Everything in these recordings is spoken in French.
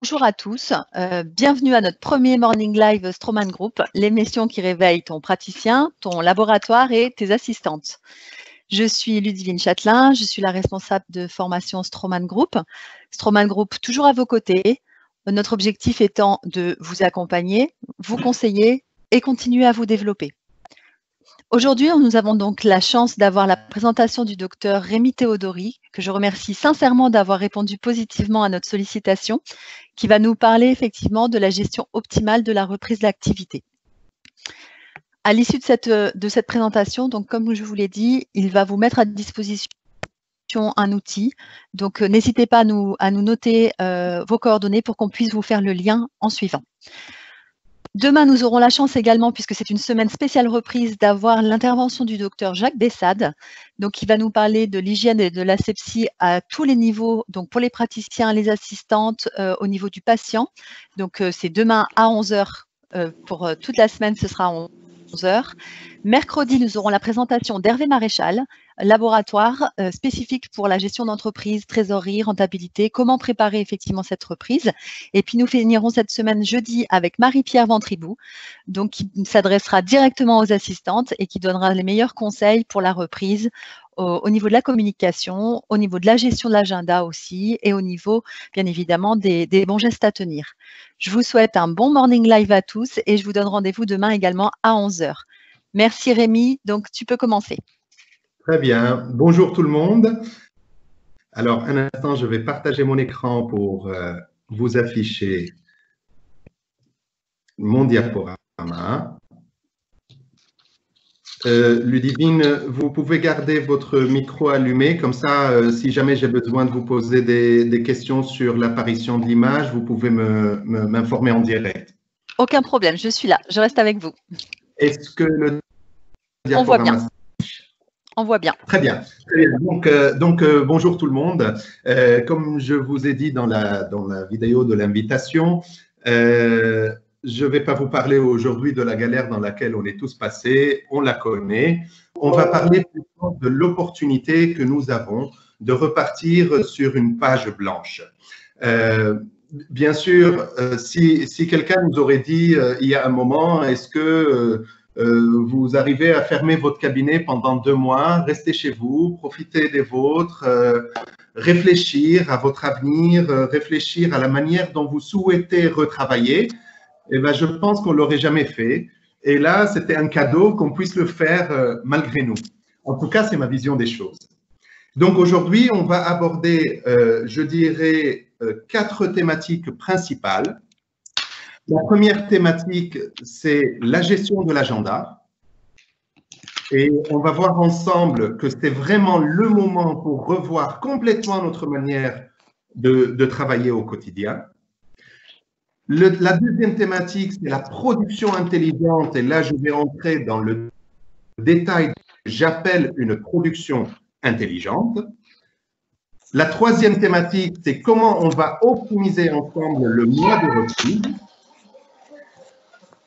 Bonjour à tous, bienvenue à notre premier Morning Live Stroman Group, l'émission qui réveille ton praticien, ton laboratoire et tes assistantes. Je suis Ludivine Châtelain, je suis la responsable de formation Stroman Group. Stroman Group toujours à vos côtés, notre objectif étant de vous accompagner, vous conseiller et continuer à vous développer. Aujourd'hui, nous avons donc la chance d'avoir la présentation du docteur Rémi Théodori, que je remercie sincèrement d'avoir répondu positivement à notre sollicitation, qui va nous parler effectivement de la gestion optimale de la reprise de l'activité. À l'issue de cette présentation, donc comme je vous l'ai dit, il va vous mettre à disposition un outil. Donc n'hésitez pas à nous noter vos coordonnées pour qu'on puisse vous faire le lien en suivant. Demain, nous aurons la chance également, puisque c'est une semaine spéciale reprise, d'avoir l'intervention du docteur Jacques Bessade, donc qui va nous parler de l'hygiène et de l'asepsie à tous les niveaux, donc pour les praticiens, les assistantes, au niveau du patient. Donc c'est demain à 11 h, pour toute la semaine, ce sera à 11 h. Mercredi, nous aurons la présentation d'Hervé Maréchal, laboratoire spécifique pour la gestion d'entreprise, trésorerie, rentabilité, comment préparer effectivement cette reprise. Et puis nous finirons cette semaine jeudi avec Marie-Pierre Ventribou, donc qui s'adressera directement aux assistantes et qui donnera les meilleurs conseils pour la reprise au niveau de la communication, au niveau de la gestion de l'agenda aussi et au niveau bien évidemment des bons gestes à tenir. Je vous souhaite un bon morning live à tous et je vous donne rendez-vous demain également à 11 h. Merci Rémi, donc tu peux commencer. Très bien. Bonjour tout le monde. Alors, un instant, je vais partager mon écran pour vous afficher mon diaporama. Ludivine, vous pouvez garder votre micro allumé, comme ça, si jamais j'ai besoin de vous poser des questions sur l'apparition de l'image, vous pouvez m'informer en direct. Aucun problème, je suis là, je reste avec vous. Est-ce que le diaporama... On voit bien. On voit bien. Très bien. Donc, bonjour tout le monde. Comme je vous ai dit dans la vidéo de l'invitation, je ne vais pas vous parler aujourd'hui de la galère dans laquelle on est tous passés, on la connaît. On va parler plutôt de l'opportunité que nous avons de repartir sur une page blanche. Bien sûr, si quelqu'un nous aurait dit il y a un moment, est-ce que vous arrivez à fermer votre cabinet pendant 2 mois, restez chez vous, profitez des vôtres, réfléchir à votre avenir, réfléchir à la manière dont vous souhaitez retravailler, eh bien, je pense qu'on ne l'aurait jamais fait. Et là, c'était un cadeau qu'on puisse le faire malgré nous. En tout cas, c'est ma vision des choses. Donc aujourd'hui, on va aborder, je dirais, 4 thématiques principales. La première thématique, c'est la gestion de l'agenda. Et on va voir ensemble que c'est vraiment le moment pour revoir complètement notre manière de travailler au quotidien. La deuxième thématique, c'est la production intelligente. Et là, je vais entrer dans le détail de ce que j'appelle une production intelligente. La troisième thématique, c'est comment on va optimiser ensemble le mois de reprise.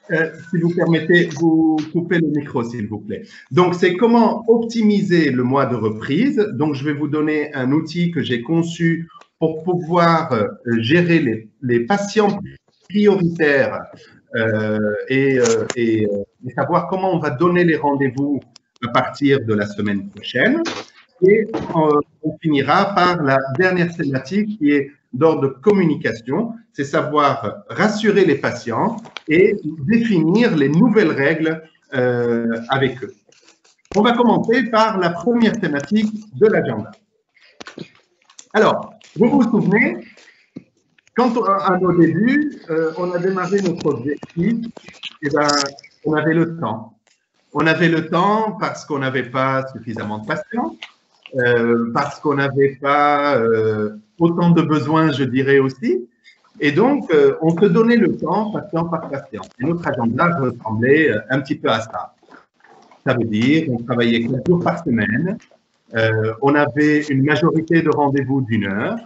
Si vous permettez, vous coupez le micro, s'il vous plaît. Donc, c'est comment optimiser le mois de reprise. Donc, je vais vous donner un outil que j'ai conçu pour pouvoir gérer les patients prioritaires et savoir comment on va donner les rendez-vous à partir de la semaine prochaine. Et on finira par la dernière thématique qui est d'ordre de communication, c'est savoir rassurer les patients et définir les nouvelles règles avec eux. On va commencer par la première thématique de l'agenda. Alors, vous vous souvenez, quand à nos débuts, on a démarré notre objectif, eh ben, on avait le temps. On avait le temps parce qu'on n'avait pas suffisamment de patients, parce qu'on n'avait pas autant de besoins, je dirais aussi. Et donc, on se donnait le temps, patient par patient. Et notre agenda ressemblait un petit peu à ça. Ça veut dire qu'on travaillait 4 jours par semaine, on avait une majorité de rendez-vous d'1 heure,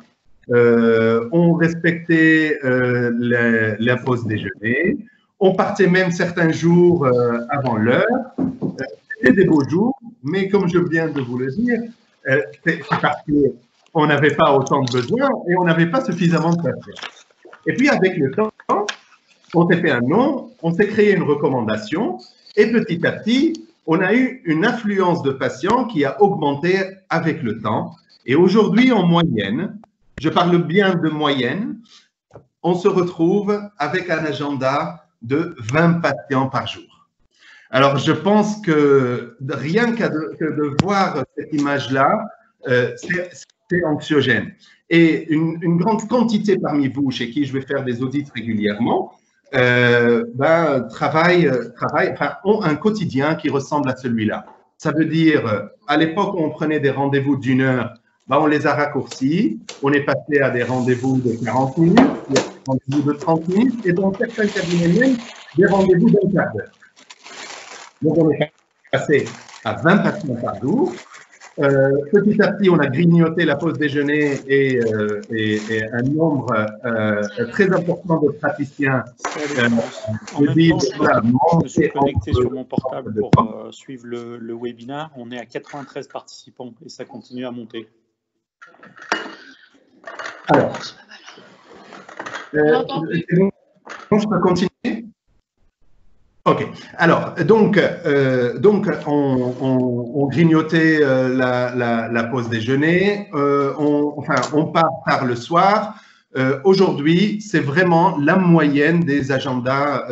on respectait la pause déjeuner, on partait même certains jours avant l'heure. C'était des beaux jours, mais comme je viens de vous le dire, c'est parce qu'on n'avait pas autant de besoins et on n'avait pas suffisamment de patients. Et puis, avec le temps, on s'est fait un nom, on s'est créé une recommandation, et petit à petit, on a eu une affluence de patients qui a augmenté avec le temps. Et aujourd'hui, en moyenne, je parle bien de moyenne, on se retrouve avec un agenda de 20 patients par jour. Alors, je pense que rien que de voir cette image-là, c'est anxiogène. Et une grande quantité parmi vous, chez qui je vais faire des audits régulièrement, ont un quotidien qui ressemble à celui-là. Ça veut dire, à l'époque où on prenait des rendez-vous d'1 heure, on les a raccourcis, on est passé à des rendez-vous de 40 minutes, des rendez-vous de 30 minutes, et dans certains cabinets même, des rendez-vous d'1 quart d'heure. Donc, on est passé à 20 patients par jour. Petit à petit, on a grignoté la pause déjeuner et un nombre très important de praticiens. En même temps, je me suis connecté sur mon portable pour suivre le webinaire. On est à 93 participants et ça continue à monter. Alors, je peux continuer? Ok. Alors, donc on grignotait la pause déjeuner. On part tard le soir. Aujourd'hui, c'est vraiment la moyenne des agendas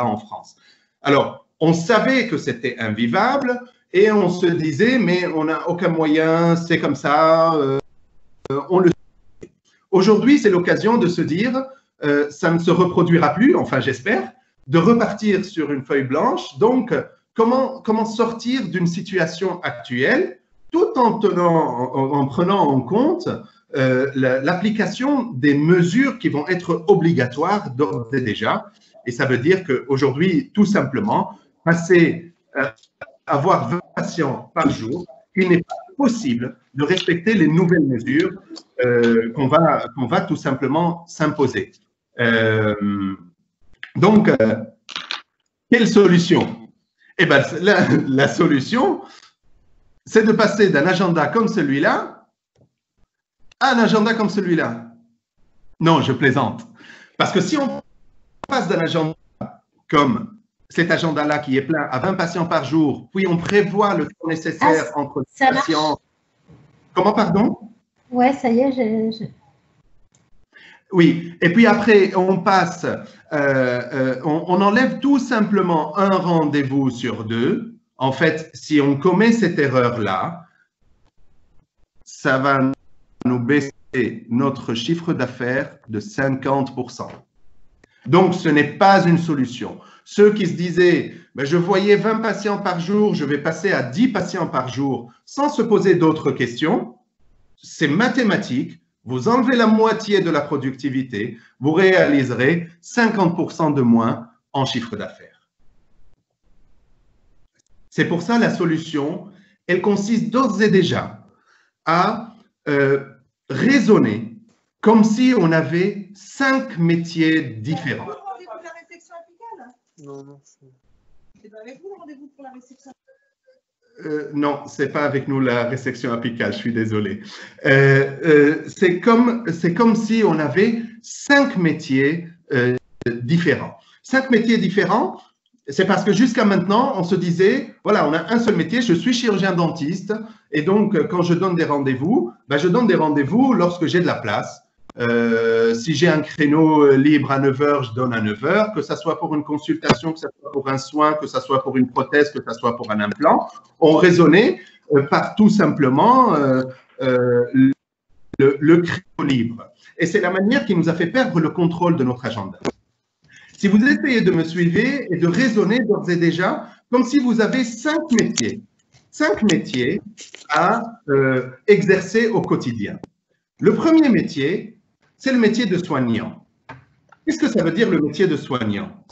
en France. Alors, on savait que c'était invivable et on se disait, mais on n'a aucun moyen, c'est comme ça, on le sait. Aujourd'hui, c'est l'occasion de se dire, ça ne se reproduira plus, enfin j'espère, de repartir sur une feuille blanche. Donc, comment sortir d'une situation actuelle tout en prenant en compte l'application des mesures qui vont être obligatoires d'ores et déjà. Et ça veut dire qu'aujourd'hui, tout simplement, passer à avoir 20 patients par jour, il n'est pas possible de respecter les nouvelles mesures qu'on va tout simplement s'imposer. Donc, quelle solution? Eh bien, la solution, c'est de passer d'un agenda comme celui-là à un agenda comme celui-là. Non, je plaisante. Parce que si on passe d'un agenda comme cet agenda-là qui est plein à 20 patients par jour, puis on prévoit le temps nécessaire entre les patients. Marche. Comment, pardon? Ouais, ça y est, Oui, et puis après, on passe, on enlève tout simplement un rendez-vous sur 2. En fait, si on commet cette erreur-là, ça va nous baisser notre chiffre d'affaires de 50%. Donc, ce n'est pas une solution. Ceux qui se disaient, je voyais 20 patients par jour, je vais passer à 10 patients par jour sans se poser d'autres questions, c'est mathématique. Vous enlevez la moitié de la productivité, vous réaliserez 50% de moins en chiffre d'affaires. C'est pour ça la solution, elle consiste d'ores et déjà à raisonner comme si on avait 5 métiers différents. Rendez-vous de la réflexion apicale? Non, non. C'est pas avec vous le rendez-vous pour la réflexion? Non, c'est pas avec nous la résection apicale, je suis désolé. C'est comme si on avait 5 métiers différents. 5 métiers différents, c'est parce que jusqu'à maintenant, on se disait, voilà, on a un seul métier, je suis chirurgien dentiste, et donc quand je donne des rendez-vous, je donne des rendez-vous lorsque j'ai de la place. Si j'ai un créneau libre à 9 h, je donne à 9 h, que ce soit pour une consultation, que ce soit pour un soin, que ce soit pour une prothèse, que ce soit pour un implant. On raisonnait par tout simplement le créneau libre. Et c'est la manière qui nous a fait perdre le contrôle de notre agenda. Si vous essayez de me suivre et de raisonner d'ores et déjà comme si vous avez 5 métiers à exercer au quotidien. Le premier métier, c'est le métier de soignant. Qu'est-ce que ça veut dire le métier de soignant?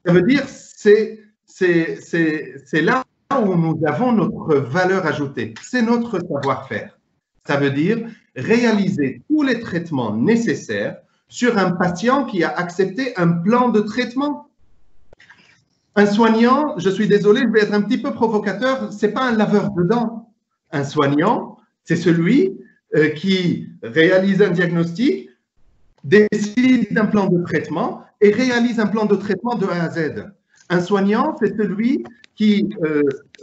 Ça veut dire c'est là où nous avons notre valeur ajoutée, c'est notre savoir-faire. Ça veut dire réaliser tous les traitements nécessaires sur un patient qui a accepté un plan de traitement. Un soignant, je suis désolé, je vais être un petit peu provocateur, ce n'est pas un laveur de dents. Un soignant, c'est celui qui réalise un diagnostic, décide d'un plan de traitement et réalise un plan de traitement de A à Z. Un soignant, c'est celui qui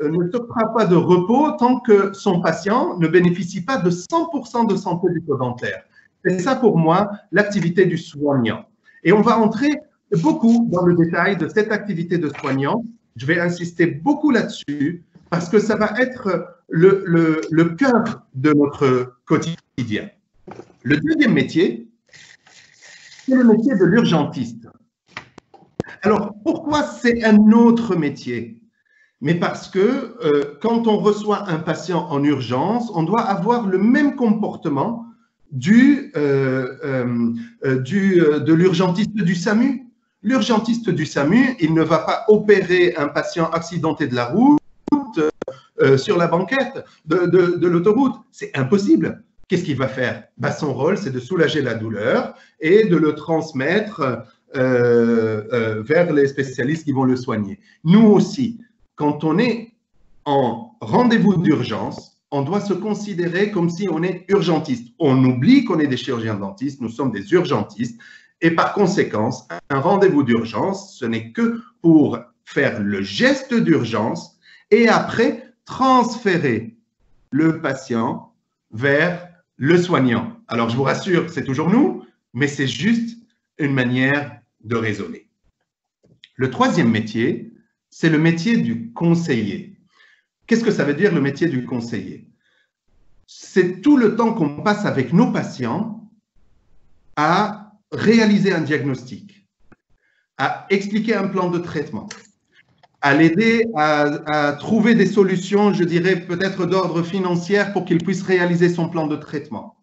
ne s'offrira pas de repos tant que son patient ne bénéficie pas de 100% de santé bucco-dentaire. C'est ça pour moi l'activité du soignant. Et on va entrer beaucoup dans le détail de cette activité de soignant. Je vais insister beaucoup là-dessus parce que ça va être le cœur de notre quotidien. Le deuxième métier, c'est le métier de l'urgentiste. Alors, pourquoi c'est un autre métier? Mais parce que quand on reçoit un patient en urgence, on doit avoir le même comportement de l'urgentiste du SAMU. L'urgentiste du SAMU, il ne va pas opérer un patient accidenté de la route sur la banquette de l'autoroute. C'est impossible. Qu'est-ce qu'il va faire? Son rôle, c'est de soulager la douleur et de le transmettre vers les spécialistes qui vont le soigner. Nous aussi, quand on est en rendez-vous d'urgence, on doit se considérer comme si on est urgentiste. On oublie qu'on est des chirurgiens dentistes, nous sommes des urgentistes. Et par conséquent, un rendez-vous d'urgence, ce n'est que pour faire le geste d'urgence et après transférer le patient vers le soignant. Alors, je vous rassure, c'est toujours nous, mais c'est juste une manière de raisonner. Le troisième métier, c'est le métier du conseiller. Qu'est-ce que ça veut dire le métier du conseiller? C'est tout le temps qu'on passe avec nos patients à réaliser un diagnostic, à expliquer un plan de traitement, à l'aider à trouver des solutions, je dirais peut-être d'ordre financier pour qu'il puisse réaliser son plan de traitement.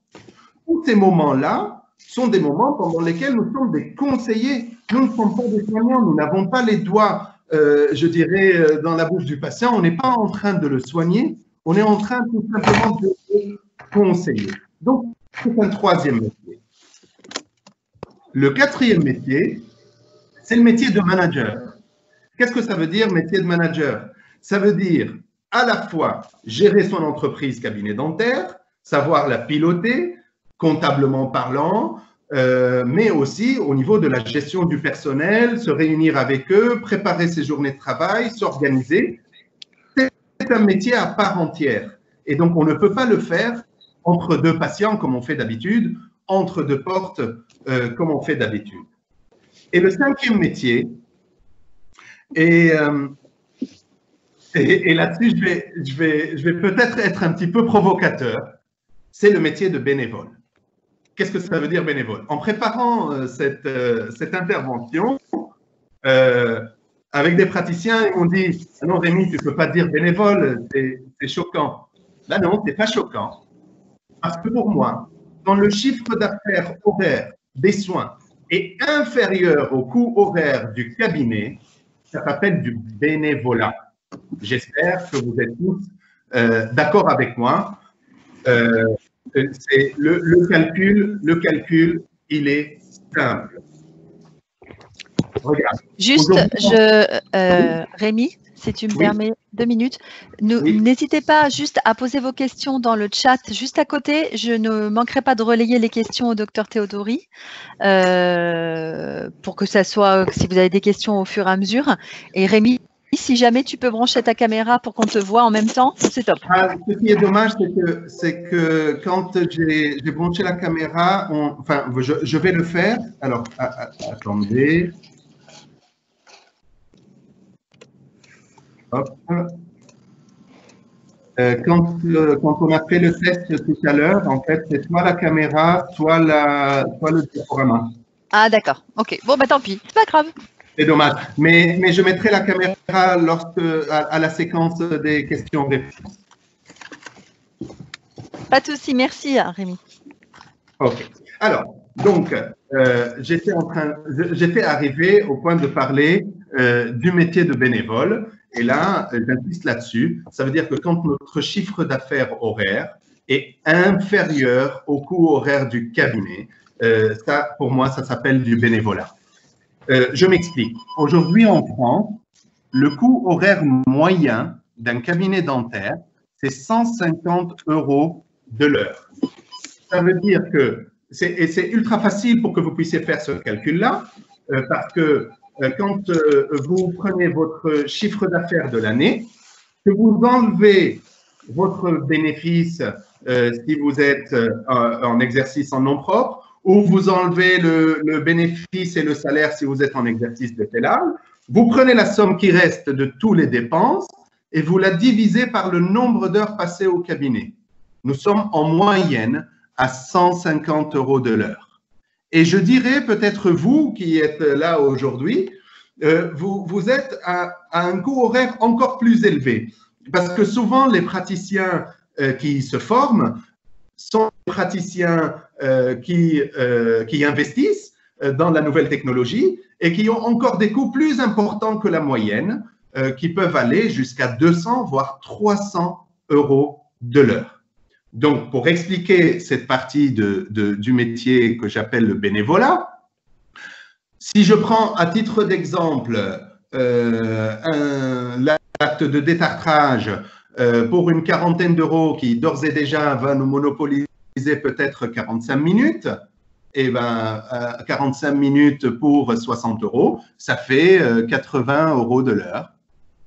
Tous ces moments-là sont des moments pendant lesquels nous sommes des conseillers. Nous ne sommes pas des soignants, nous n'avons pas les doigts, je dirais, dans la bouche du patient. On n'est pas en train de le soigner, on est en train tout simplement de le conseiller. Donc, c'est un troisième métier. Le quatrième métier, c'est le métier de manager. Qu'est-ce que ça veut dire, métier de manager? Ça veut dire à la fois gérer son entreprise cabinet dentaire, savoir la piloter, comptablement parlant, mais aussi au niveau de la gestion du personnel, se réunir avec eux, préparer ses journées de travail, s'organiser. C'est un métier à part entière. Et donc, on ne peut pas le faire entre deux patients comme on fait d'habitude, entre deux portes comme on fait d'habitude. Et le cinquième métier, et là-dessus, je vais peut-être être un petit peu provocateur, c'est le métier de bénévole. Qu'est-ce que ça veut dire bénévole? En préparant cette intervention, avec des praticiens, ils m'ont dit « Non, Rémi, tu ne peux pas dire bénévole, c'est choquant. » Là, non, ce n'est pas choquant. Parce que pour moi, quand le chiffre d'affaires horaire des soins est inférieur au coût horaire du cabinet, ça s'appelle du bénévolat. J'espère que vous êtes tous d'accord avec moi. C'est le calcul, il est simple. Regarde. Juste, Rémi, si tu me permets 2 minutes, n'hésitez pas juste à poser vos questions dans le chat juste à côté. Je ne manquerai pas de relayer les questions au docteur Théodori pour que ça soit, si vous avez des questions au fur et à mesure. Et Rémi, si jamais tu peux brancher ta caméra pour qu'on te voit en même temps, c'est top. Ce qui est dommage, c'est que quand j'ai branché la caméra, je vais le faire. Alors, attendez. Hop. Quand on a fait le test tout à l'heure, en fait, c'est soit la caméra, soit le diaporama. Ah, d'accord. OK. Bon, tant pis. C'est pas grave. C'est dommage. Mais je mettrai la caméra à la séquence des questions-réponses. Pas de souci. Merci, Rémi. OK. Alors, donc, j'étais arrivé au point de parler du métier de bénévole. Et là, j'insiste là-dessus. Ça veut dire que quand notre chiffre d'affaires horaire est inférieur au coût horaire du cabinet, ça, pour moi, ça s'appelle du bénévolat. Je m'explique. Aujourd'hui, en France, le coût horaire moyen d'un cabinet dentaire, c'est 150 € de l'heure. Ça veut dire que c'est ultra facile pour que vous puissiez faire ce calcul-là, parce que quand vous prenez votre chiffre d'affaires de l'année, que vous enlevez votre bénéfice si vous êtes en exercice en nom propre, ou vous enlevez le bénéfice et le salaire si vous êtes en exercice de Telal, vous prenez la somme qui reste de toutes les dépenses et vous la divisez par le nombre d'heures passées au cabinet. Nous sommes en moyenne à 150 € de l'heure. Et je dirais peut-être vous qui êtes là aujourd'hui, vous êtes à un coût horaire encore plus élevé. Parce que souvent, les praticiens qui se forment sont des praticiens qui investissent dans la nouvelle technologie et qui ont encore des coûts plus importants que la moyenne, qui peuvent aller jusqu'à 200 voire 300 € de l'heure. Donc, pour expliquer cette partie du métier que j'appelle le bénévolat, si je prends à titre d'exemple l'acte de détartrage pour une quarantaine d'euros qui d'ores et déjà va nous monopoliser peut-être 45 minutes, et ben 45 minutes pour 60 €, ça fait 80 € de l'heure.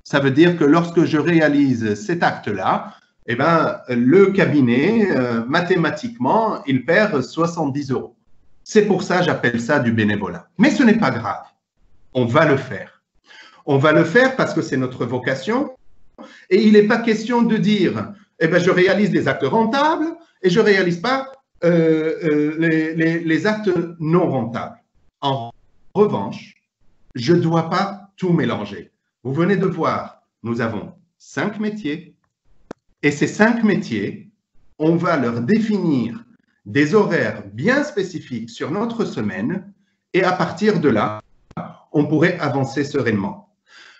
Ça veut dire que lorsque je réalise cet acte-là, eh ben, le cabinet, mathématiquement, il perd 70 €. C'est pour ça que j'appelle ça du bénévolat. Mais ce n'est pas grave. On va le faire. On va le faire parce que c'est notre vocation. Et il n'est pas question de dire, eh ben, je réalise des actes rentables et je ne réalise pas les actes non rentables. En revanche, je ne dois pas tout mélanger. Vous venez de voir, nous avons 5 métiers. Et ces 5 métiers, on va leur définir des horaires bien spécifiques sur notre semaine et à partir de là, on pourrait avancer sereinement.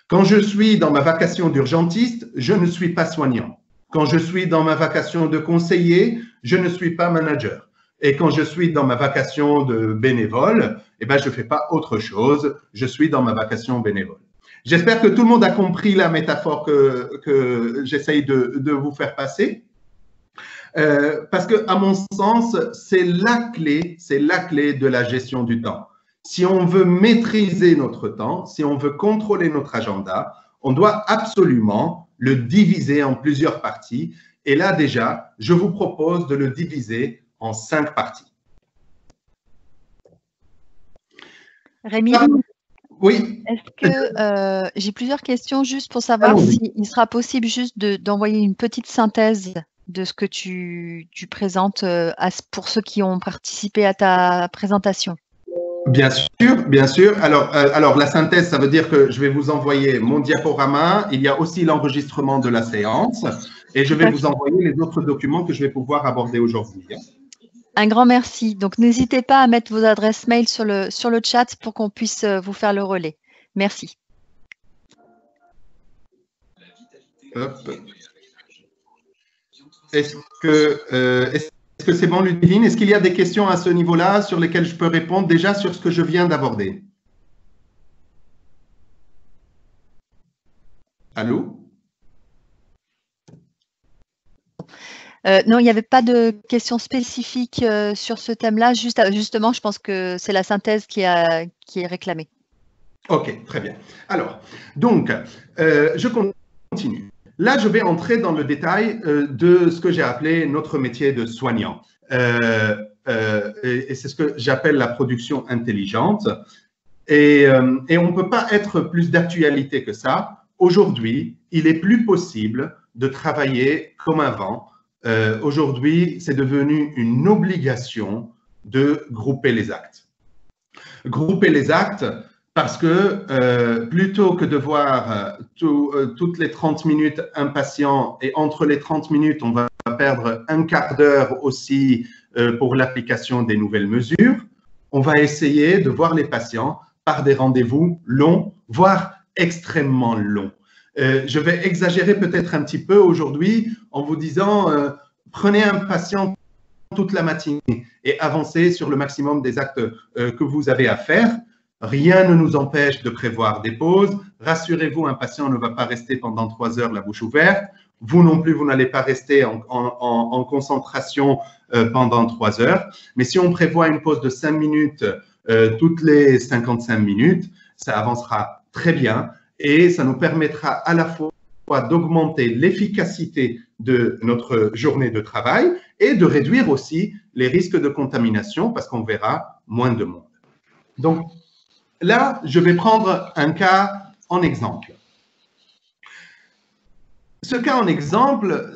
Quand je suis dans ma vacation d'urgentiste, je ne suis pas soignant. Quand je suis dans ma vacation de conseiller, je ne suis pas manager. Et quand je suis dans ma vacation de bénévole, eh ben, je ne fais pas autre chose, je suis dans ma vacation bénévole. J'espère que tout le monde a compris la métaphore que j'essaye de vous faire passer. Parce que, à mon sens, c'est la clé de la gestion du temps. Si on veut maîtriser notre temps, si on veut contrôler notre agenda, on doit absolument le diviser en plusieurs parties. Et là, déjà, je vous propose de le diviser en 5 parties. Rémi, oui. est-ce que j'ai plusieurs questions juste pour savoir s'il sera possible juste d'envoyer une petite synthèse de ce que tu présentes pour ceux qui ont participé à ta présentation. Bien sûr, bien sûr. Alors, la synthèse, ça veut dire que je vais vous envoyer mon diaporama. Il y a aussi l'enregistrement de la séance et je vais vous envoyer les autres documents que je vais pouvoir aborder aujourd'hui. Un grand merci. Donc, n'hésitez pas à mettre vos adresses mail sur le chat pour qu'on puisse vous faire le relais. Merci. Hop. Est-ce que c'est bon, Ludivine? Est-ce qu'il y a des questions à ce niveau-là sur lesquelles je peux répondre déjà sur ce que je viens d'aborder? Allô? Non, il n'y avait pas de questions spécifiques sur ce thème-là. Justement, je pense que c'est la synthèse qui est réclamée. OK, très bien. Alors, donc, je continue. Là, je vais entrer dans le détail de ce que j'ai appelé notre métier de soignant. Et c'est ce que j'appelle la production intelligente. Et on ne peut pas être plus d'actualité que ça. Aujourd'hui, il est plus possible de travailler comme avant. Aujourd'hui, c'est devenu une obligation de grouper les actes. Grouper les actes parce que plutôt que de voir toutes les 30 minutes un patient et entre les 30 minutes, on va perdre un quart d'heure aussi pour l'application des nouvelles mesures, on va essayer de voir les patients par des rendez-vous longs, voire extrêmement longs. Je vais exagérer peut-être un petit peu aujourd'hui en vous disant prenez un patient toute la matinée et avancez sur le maximum des actes que vous avez à faire. Rien ne nous empêche de prévoir des pauses. Rassurez-vous, un patient ne va pas rester pendant 3 heures la bouche ouverte. Vous non plus, vous n'allez pas rester en concentration pendant 3 heures. Mais si on prévoit une pause de 5 minutes toutes les 55 minutes, ça avancera très bien et ça nous permettra à la fois d'augmenter l'efficacité de notre journée de travail et de réduire aussi les risques de contamination parce qu'on verra moins de monde. Donc là, je vais prendre un cas en exemple. Ce cas en exemple,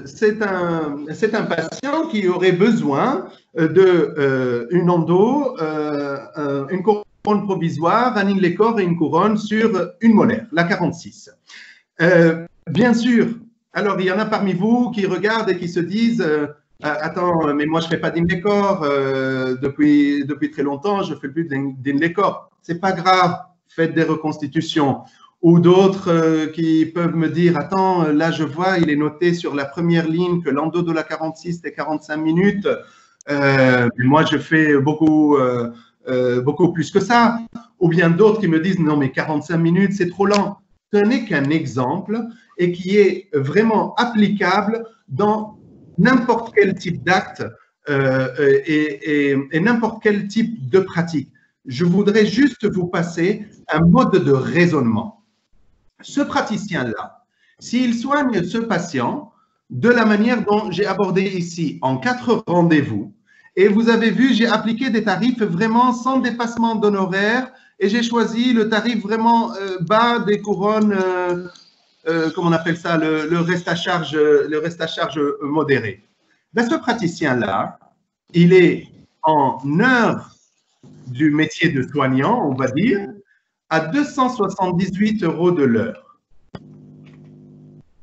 c'est un patient qui aurait besoin d'une endo, une couronne provisoire, un inlay-corps et une couronne sur une molaire, la 46. Bien sûr, alors il y en a parmi vous qui regardent et qui se disent attends, mais moi je ne fais pas d'inlay-corps depuis très longtemps, je fais plus d'inlay-corps. C'est pas grave, faites des reconstitutions. Ou d'autres qui peuvent me dire attends, là je vois, il est noté sur la première ligne que l'endo de la 46 est 45 minutes. Moi je fais beaucoup plus que ça. Ou bien d'autres qui me disent non mais 45 minutes c'est trop lent. Ce n'est qu'un exemple et qui est vraiment applicable dans n'importe quel type d'acte et n'importe quel type de pratique. Je voudrais juste vous passer un mode de raisonnement. Ce praticien-là, s'il soigne ce patient de la manière dont j'ai abordé ici, en 4 rendez-vous, et vous avez vu, j'ai appliqué des tarifs vraiment sans dépassement d'honoraires et j'ai choisi le tarif vraiment bas des couronnes, comment on appelle ça, le reste à charge modéré. Ben, ce praticien-là, il est en heure du métier de soignant, on va dire, à 278 € de l'heure.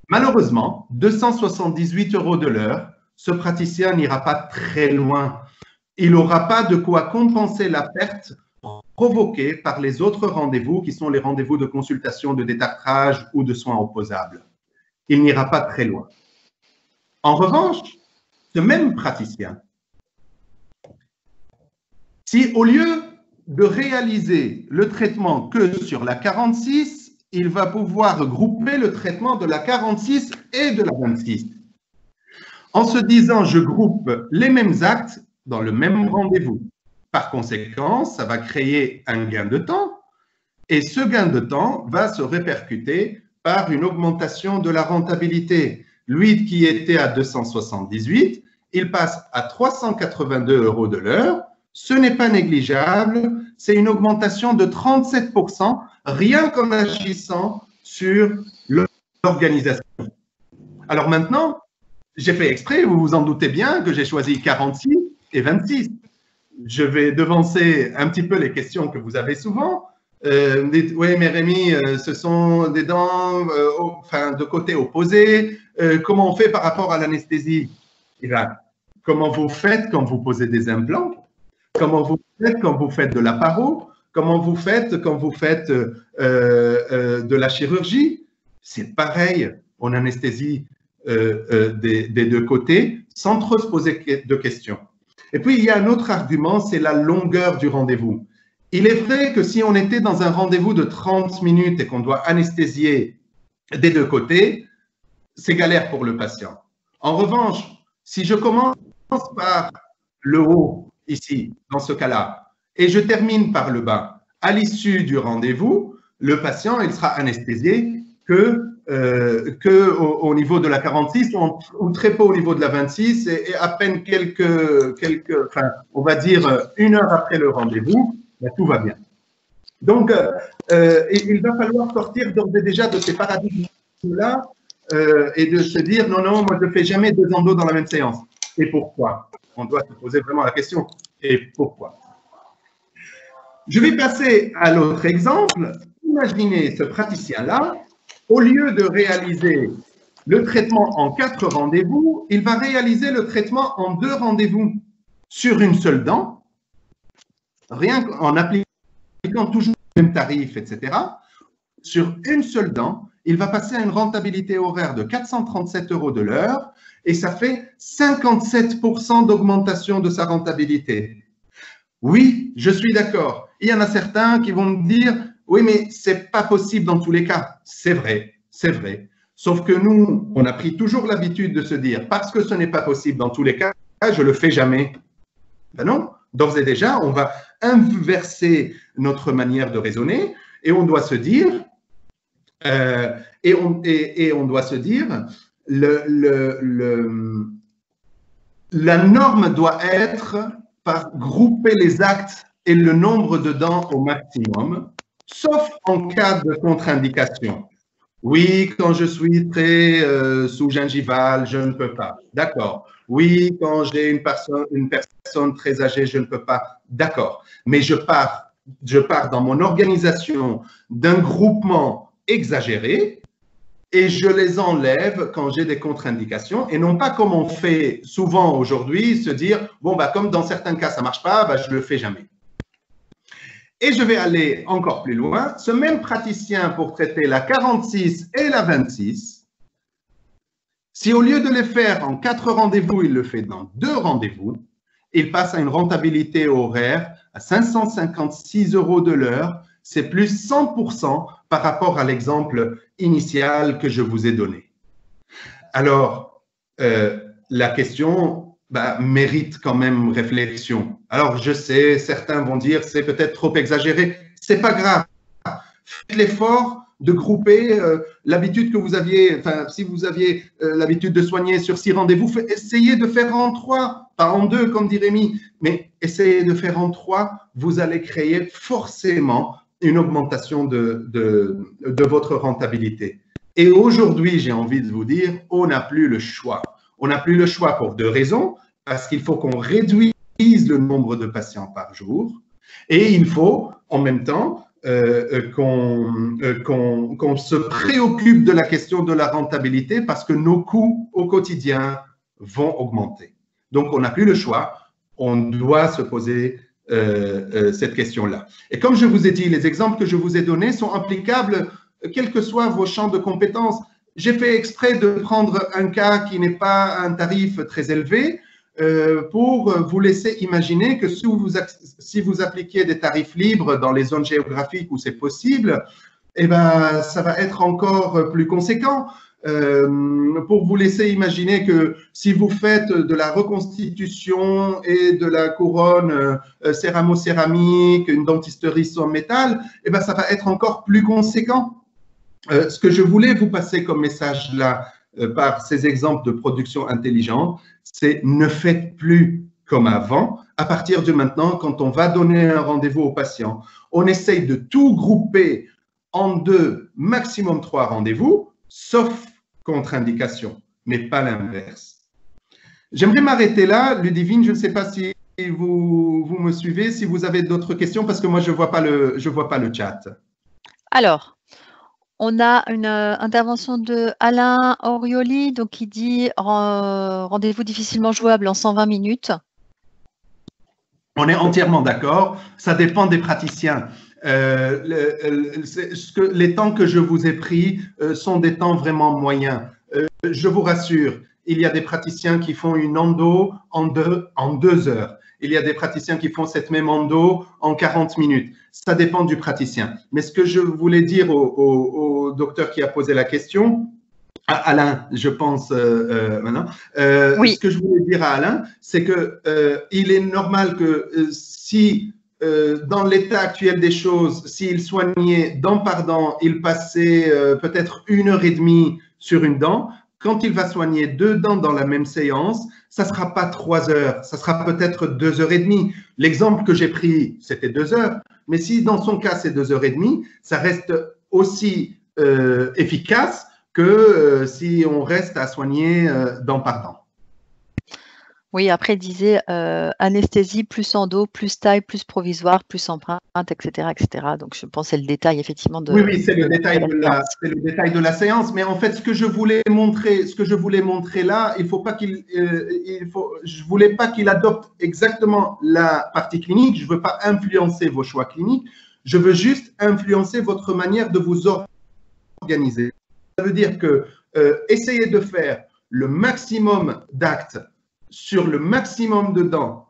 Malheureusement, 278 € de l'heure, ce praticien n'ira pas très loin. Il n'aura pas de quoi compenser la perte provoquée par les autres rendez-vous qui sont les rendez-vous de consultation, de détartrage ou de soins opposables. Il n'ira pas très loin. En revanche, ce même praticien, si au lieu de réaliser le traitement que sur la 46, il va pouvoir grouper le traitement de la 46 et de la 26. En se disant, je groupe les mêmes actes dans le même rendez-vous. Par conséquent, ça va créer un gain de temps et ce gain de temps va se répercuter par une augmentation de la rentabilité. Lui qui était à 278, il passe à 382 € de l'heure. Ce n'est pas négligeable, c'est une augmentation de 37%, rien qu'en agissant sur l'organisation. Alors maintenant, j'ai fait exprès, vous vous en doutez bien, que j'ai choisi 46 et 26. Je vais devancer un petit peu les questions que vous avez souvent. Dites, oui, mais Rémi, ce sont des dents de côté opposé. Comment on fait par rapport à l'anesthésie? Eh bien, comment vous faites quand vous posez des implants? Comment vous faites quand vous faites de la paro? Comment vous faites quand vous faites de la chirurgie? C'est pareil, on anesthésie des 2 côtés sans trop se poser de questions. Et puis, il y a un autre argument, c'est la longueur du rendez-vous. Il est vrai que si on était dans un rendez-vous de 30 minutes et qu'on doit anesthésier des 2 côtés, c'est galère pour le patient. En revanche, si je commence par le haut, ici, dans ce cas-là, et je termine par le bas, à l'issue du rendez-vous, le patient, il sera anesthésié au niveau de la 46 ou très peu au niveau de la 26 et à peine on va dire 1 heure après le rendez-vous, ben, tout va bien. Donc, il va falloir sortir d'ores et déjà de ces paradigmes-là et de se dire non, non, moi je ne fais jamais 2 endos dans la même séance. Et pourquoi? On doit se poser vraiment la question. Et pourquoi? Je vais passer à l'autre exemple. Imaginez ce praticien-là, au lieu de réaliser le traitement en 4 rendez-vous, il va réaliser le traitement en 2 rendez-vous sur une seule dent, rien qu'en appliquant toujours le même tarif, etc. Sur une seule dent, il va passer à une rentabilité horaire de 437 € de l'heure et ça fait 57% d'augmentation de sa rentabilité. Oui, je suis d'accord. Il y en a certains qui vont me dire « Oui, mais ce n'est pas possible dans tous les cas. » C'est vrai, c'est vrai. Sauf que nous, on a pris toujours l'habitude de se dire, parce que ce n'est pas possible dans tous les cas, je ne le fais jamais. Ben non, d'ores et déjà, on va inverser notre manière de raisonner et on doit se dire, on doit se dire, la norme doit être par grouper les actes et le nombre de dents au maximum, sauf en cas de contre-indication. Oui, quand je suis très sous-gingival, je ne peux pas. D'accord. Oui, quand j'ai une personne très âgée, je ne peux pas. D'accord. Mais je pars dans mon organisation d'un groupement exagéré et je les enlève quand j'ai des contre-indications et non pas comme on fait souvent aujourd'hui, se dire, bon, bah, comme dans certains cas, ça ne marche pas, bah, je ne le fais jamais. Et je vais aller encore plus loin. Ce même praticien, pour traiter la 46 et la 26, si au lieu de les faire en 4 rendez-vous, il le fait dans 2 rendez-vous, il passe à une rentabilité horaire à 556 € de l'heure. C'est plus 100% par rapport à l'exemple initial que je vous ai donné. Alors, la question mérite quand même réflexion. Alors, je sais, certains vont dire c'est peut-être trop exagéré. C'est pas grave. Faites l'effort de grouper l'habitude que vous aviez, enfin, si vous aviez l'habitude de soigner sur 6 rendez-vous, essayez de faire en 3, pas en 2, comme dit Rémi, mais essayez de faire en 3. Vous allez créer forcément une augmentation de votre rentabilité. Et aujourd'hui, j'ai envie de vous dire, on n'a plus le choix. On n'a plus le choix pour 2 raisons, parce qu'il faut qu'on réduise le nombre de patients par jour et il faut en même temps qu'on se préoccupe de la question de la rentabilité parce que nos coûts au quotidien vont augmenter. Donc, on n'a plus le choix, on doit se poser cette question-là. Et comme je vous ai dit, les exemples que je vous ai donnés sont applicables quels que soient vos champs de compétences. J'ai fait exprès de prendre un cas qui n'est pas un tarif très élevé pour vous laisser imaginer que si vous appliquiez des tarifs libres dans les zones géographiques où c'est possible, eh ben, ça va être encore plus conséquent. Pour vous laisser imaginer que si vous faites de la reconstitution et de la couronne céramo-céramique, une dentisterie sans métal, eh ben, ça va être encore plus conséquent. Ce que je voulais vous passer comme message là, par ces exemples de production intelligente, c'est ne faites plus comme avant. À partir de maintenant, quand on va donner un rendez-vous au patient, on essaye de tout grouper en 2, maximum 3 rendez-vous, sauf contre-indication, mais pas l'inverse. J'aimerais m'arrêter là. Ludivine, je ne sais pas si vous me suivez, si vous avez d'autres questions, parce que moi, je ne vois pas le chat. Alors, on a une intervention de Alain Orioli, donc qui dit rendez-vous difficilement jouable en 120 minutes. On est entièrement d'accord. Ça dépend des praticiens. Les temps que je vous ai pris sont des temps vraiment moyens. Je vous rassure, il y a des praticiens qui font une endo en 2 heures. Il y a des praticiens qui font cette même endo en 40 minutes. Ça dépend du praticien. Mais ce que je voulais dire au docteur qui a posé la question, à Alain, je pense maintenant, oui. Ce que je voulais dire à Alain, c'est qu'il est normal que si dans l'état actuel des choses, s'il soignait dent par dent, il passait peut-être 1h30 sur une dent. Quand il va soigner 2 dents dans la même séance, ça ne sera pas 3 heures, ça sera peut-être 2h30. L'exemple que j'ai pris, c'était 2 heures. Mais si dans son cas, c'est 2h30, ça reste aussi efficace que si on reste à soigner dent par dent. Oui, après, il disait anesthésie, plus endo, plus taille, plus provisoire, plus empreinte, etc., etc. Donc, je pense que c'est le détail, effectivement. Oui, c'est le détail de la séance. Mais en fait, ce que je voulais montrer là, je ne voulais pas qu'il adopte exactement la partie clinique. Je ne veux pas influencer vos choix cliniques. Je veux juste influencer votre manière de vous organiser. Ça veut dire que essayez de faire le maximum d'actes sur le maximum de dents,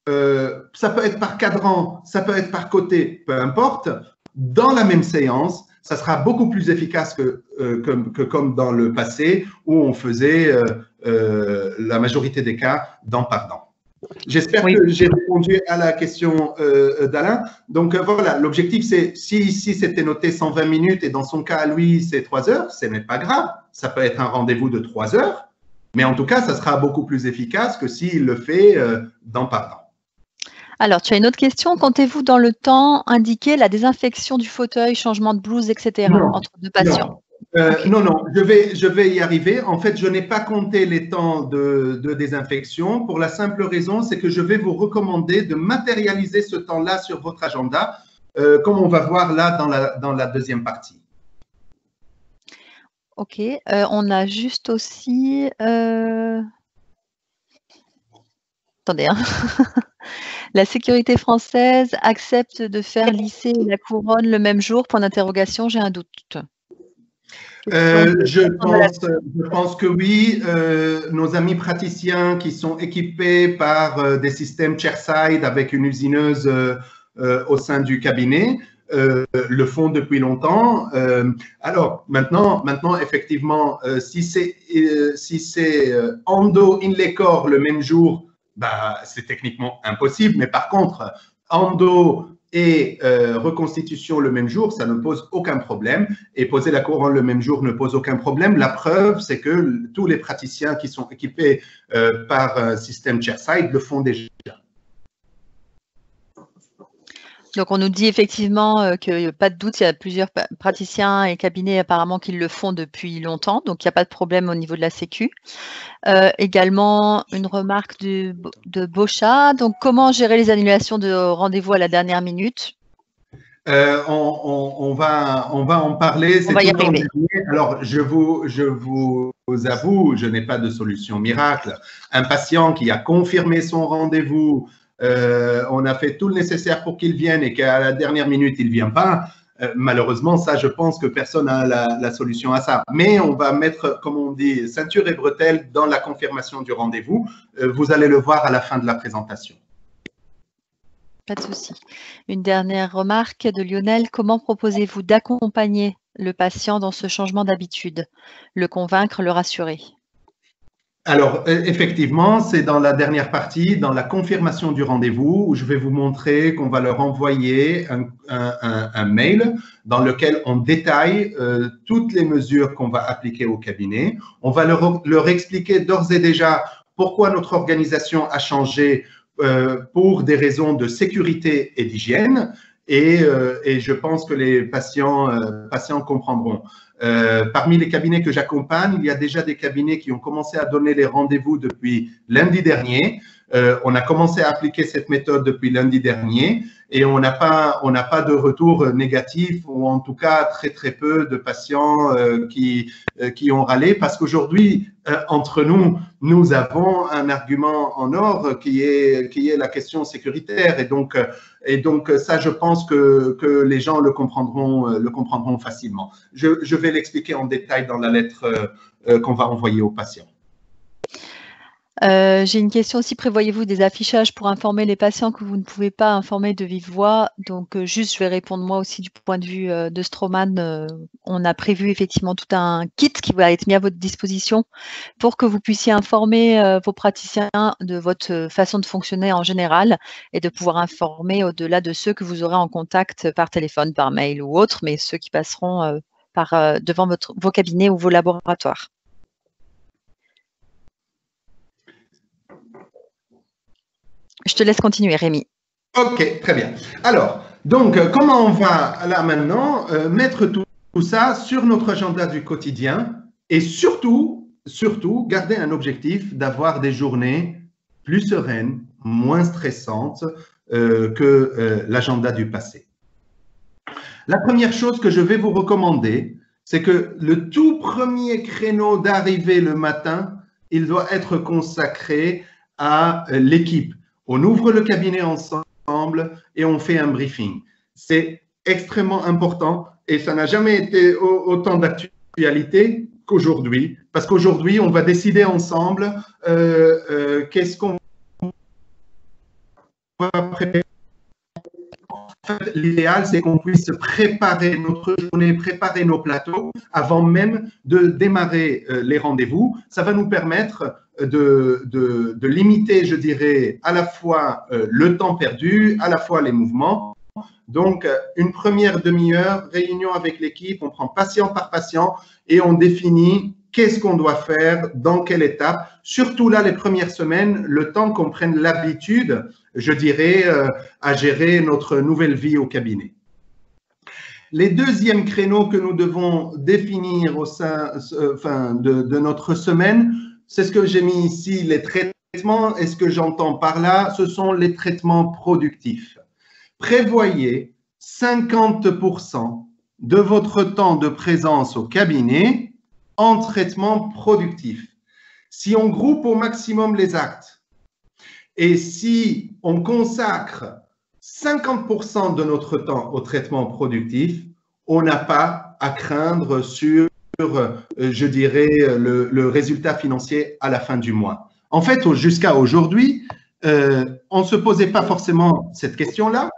ça peut être par cadran, ça peut être par côté, peu importe, dans la même séance, ça sera beaucoup plus efficace que comme dans le passé où on faisait la majorité des cas dent par dent. J'espère que j'ai répondu à la question d'Alain. Donc voilà, l'objectif c'est, si ici c'était noté 120 minutes et dans son cas à lui c'est 3 heures, ce n'est pas grave. Ça peut être un rendez-vous de 3 heures, mais en tout cas ça sera beaucoup plus efficace que s'il le fait dent par dent. Alors, tu as une autre question. Comptez-vous dans le temps indiquer la désinfection du fauteuil, changement de blouse, etc. entre deux patients? Non, non, je vais y arriver. En fait, je n'ai pas compté les temps de désinfection pour la simple raison, c'est que je vais vous recommander de matérialiser ce temps-là sur votre agenda, comme on va voir là dans la deuxième partie. Ok, on a juste aussi… Attendez, hein. La sécurité française accepte de faire lisser la couronne le même jour? Point d'interrogation, j'ai un doute. Je pense que oui. Nos amis praticiens qui sont équipés par des systèmes chairside avec une usineuse au sein du cabinet le font depuis longtemps. Alors maintenant, effectivement, si c'est endo inlay corps le même jour, bah, c'est techniquement impossible. Mais par contre, endo et reconstitution le même jour, ça ne pose aucun problème. Et poser la couronne le même jour ne pose aucun problème. La preuve, c'est que tous les praticiens qui sont équipés par un système chairside le font déjà. Donc, on nous dit effectivement que pas de doute, il y a plusieurs praticiens et cabinets apparemment qui le font depuis longtemps. Donc, il n'y a pas de problème au niveau de la Sécu. Également, une remarque de Bocha. Donc, comment gérer les annulations de rendez-vous à la dernière minute? On va en parler. On va y arriver. Alors, je vous avoue, je n'ai pas de solution miracle. Un patient qui a confirmé son rendez-vous, on a fait tout le nécessaire pour qu'il vienne et qu'à la dernière minute, il ne vient pas. Malheureusement, ça, je pense que personne n'a la solution à ça. Mais on va mettre, comme on dit, ceinture et bretelles dans la confirmation du rendez-vous. Vous allez le voir à la fin de la présentation. Pas de souci. Une dernière remarque de Lionel. Comment proposez-vous d'accompagner le patient dans ce changement d'habitude? Le convaincre, le rassurer? Alors, effectivement, c'est dans la dernière partie, dans la confirmation du rendez-vous, où je vais vous montrer qu'on va leur envoyer un mail dans lequel on détaille toutes les mesures qu'on va appliquer au cabinet. On va leur expliquer d'ores et déjà pourquoi notre organisation a changé pour des raisons de sécurité et d'hygiène. Et je pense que les patients comprendront. Parmi les cabinets que j'accompagne, il y a déjà des cabinets qui ont commencé à donner les rendez-vous depuis lundi dernier. On a commencé à appliquer cette méthode depuis lundi dernier et on n'a pas de retour négatif ou en tout cas très peu de patients qui ont râlé parce qu'aujourd'hui, entre nous, nous avons un argument en or qui est la question sécuritaire et donc ça, je pense que les gens le comprendront facilement. Je vais l'expliquer en détail dans la lettre qu'on va envoyer aux patients. J'ai une question aussi. Prévoyez-vous des affichages pour informer les patients que vous ne pouvez pas informer de vive voix? Donc, juste, je vais répondre moi aussi du point de vue de Stroman. On a prévu effectivement tout un kit qui va être mis à votre disposition pour que vous puissiez informer vos praticiens de votre façon de fonctionner en général et de pouvoir informer au-delà de ceux que vous aurez en contact par téléphone, par mail ou autre, mais ceux qui passeront devant vos cabinets ou vos laboratoires. Je te laisse continuer, Rémi. Ok, très bien. Alors, donc, comment on va là maintenant mettre tout ça sur notre agenda du quotidien et surtout, garder un objectif d'avoir des journées plus sereines, moins stressantes que l'agenda du passé. La première chose que je vais vous recommander, c'est que le tout premier créneau d'arrivée le matin, il doit être consacré à l'équipe. On ouvre le cabinet ensemble et on fait un briefing. C'est extrêmement important et ça n'a jamais été autant d'actualité qu'aujourd'hui, parce qu'aujourd'hui, on va décider ensemble qu'est-ce qu'on va préparer fait, l'idéal, c'est qu'on puisse préparer notre journée, préparer nos plateaux avant même de démarrer les rendez-vous. Ça va nous permettre de limiter, je dirais, à la fois le temps perdu, à la fois les mouvements. Donc, une première demi-heure, réunion avec l'équipe, on prend patient par patient et on définit qu'est-ce qu'on doit faire, dans quelle étape. Surtout là, les premières semaines, le temps qu'on prenne l'habitude, je dirais, à gérer notre nouvelle vie au cabinet. Les deuxièmes créneaux que nous devons définir au sein de notre semaine, c'est ce que j'ai mis ici, les traitements. Et ce que j'entends par là, ce sont les traitements productifs. Prévoyez 50% de votre temps de présence au cabinet en traitement productif. Si on groupe au maximum les actes et si on consacre 50% de notre temps au traitement productif, on n'a pas à craindre sur, je dirais, le résultat financier à la fin du mois. En fait, jusqu'à aujourd'hui, on ne se posait pas forcément cette question-là.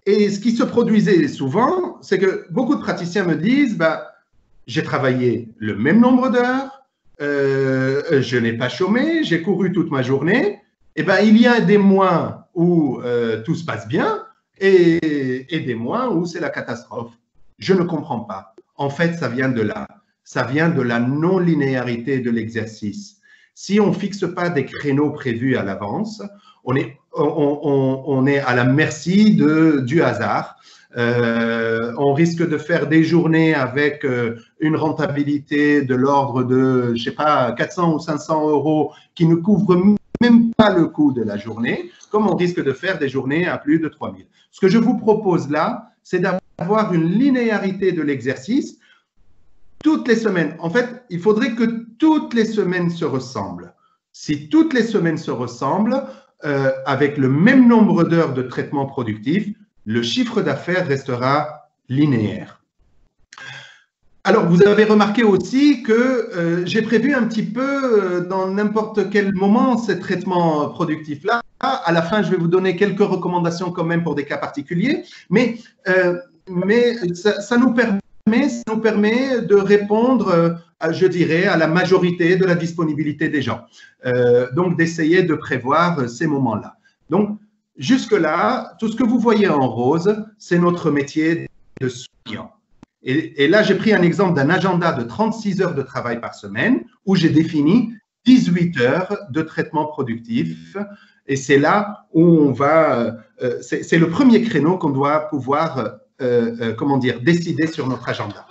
Et ce qui se produisait souvent, c'est que beaucoup de praticiens me disent, j'ai travaillé le même nombre d'heures, je n'ai pas chômé, j'ai couru toute ma journée. Et il y a des mois où tout se passe bien et des mois où c'est la catastrophe. Je ne comprends pas. En fait, ça vient de là. Ça vient de la non-linéarité de l'exercice. Si on ne fixe pas des créneaux prévus à l'avance, on est à la merci du hasard. On risque de faire des journées avec une rentabilité de l'ordre de, je sais pas, 400 ou 500 euros qui ne couvrent même pas le coût de la journée, comme on risque de faire des journées à plus de 3000. Ce que je vous propose là, c'est d'avoir une linéarité de l'exercice toutes les semaines. En fait, il faudrait que toutes les semaines se ressemblent. Si toutes les semaines se ressemblent, avec le même nombre d'heures de traitement productif, le chiffre d'affaires restera linéaire. Alors, vous avez remarqué aussi que j'ai prévu un petit peu dans n'importe quel moment ces traitements productifs-là. À la fin, je vais vous donner quelques recommandations quand même pour des cas particuliers, mais ça nous permet de répondre, je dirais, à la majorité de la disponibilité des gens. Donc, d'essayer de prévoir ces moments-là. Donc, jusque-là, tout ce que vous voyez en rose, c'est notre métier de soignant. Et là, j'ai pris un exemple d'un agenda de 36 heures de travail par semaine où j'ai défini 18 heures de traitement productif. Et c'est là où on va… c'est le premier créneau qu'on doit pouvoir, décider sur notre agenda.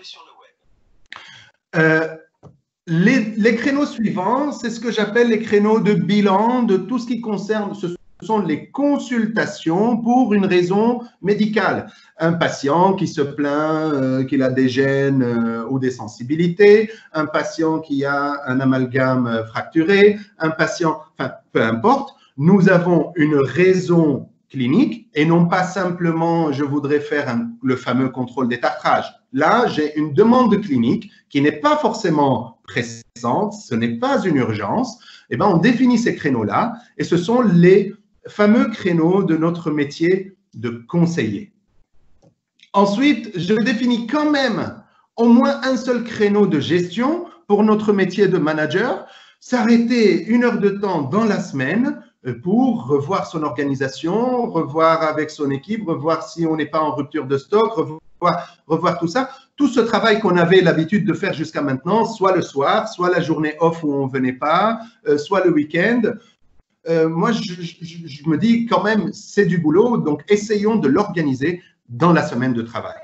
Les créneaux suivants, c'est ce que j'appelle les créneaux de bilan de tout ce qui concerne… Ce sont les consultations pour une raison médicale. Un patient qui se plaint qu'il a des gènes ou des sensibilités, un patient qui a un amalgame fracturé, un patient, enfin, peu importe, nous avons une raison clinique et non pas simplement je voudrais faire le fameux contrôle des tartrages. Là, j'ai une demande clinique qui n'est pas forcément pressante, ce n'est pas une urgence. Eh on définit ces créneaux-là et ce sont les fameux créneaux de notre métier de conseiller. Ensuite, je définis quand même au moins un seul créneau de gestion pour notre métier de manager, s'arrêter 1 heure de temps dans la semaine pour revoir son organisation, revoir avec son équipe, revoir si on n'est pas en rupture de stock, revoir tout ça. Tout ce travail qu'on avait l'habitude de faire jusqu'à maintenant, soit le soir, soit la journée off où on ne venait pas, soit le week-end. Moi, je me dis quand même, c'est du boulot, donc essayons de l'organiser dans la semaine de travail.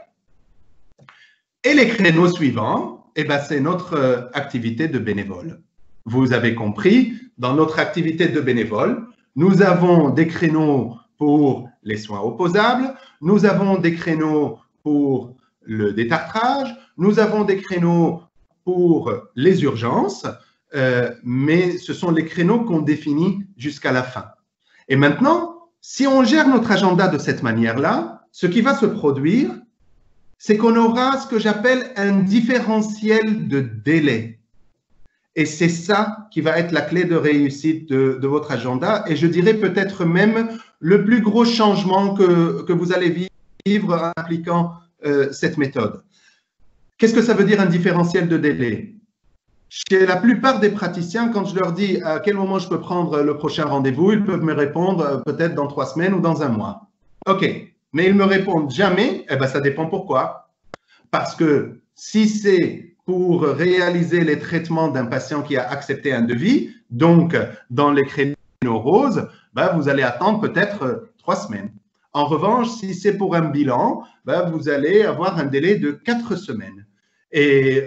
Et les créneaux suivants, c'est notre activité de bénévole. Vous avez compris, dans notre activité de bénévole, nous avons des créneaux pour les soins opposables, nous avons des créneaux pour le détartrage, nous avons des créneaux pour les urgences, mais ce sont les créneaux qu'on définit jusqu'à la fin. Et maintenant, si on gère notre agenda de cette manière-là, ce qui va se produire, c'est qu'on aura ce que j'appelle un différentiel de délai. Et c'est ça qui va être la clé de réussite de votre agenda. Et je dirais peut-être même le plus gros changement que vous allez vivre suivre en appliquant cette méthode. Qu'est-ce que ça veut dire un différentiel de délai? Chez la plupart des praticiens, quand je leur dis à quel moment je peux prendre le prochain rendez-vous, ils peuvent me répondre peut-être dans 3 semaines ou dans 1 mois. OK, mais ils me répondent jamais. Eh bien, ça dépend pourquoi. Parce que si c'est pour réaliser les traitements d'un patient qui a accepté un devis, donc dans les créneaux roses, ben, vous allez attendre peut-être 3 semaines. En revanche, si c'est pour un bilan, ben, vous allez avoir un délai de 4 semaines. Et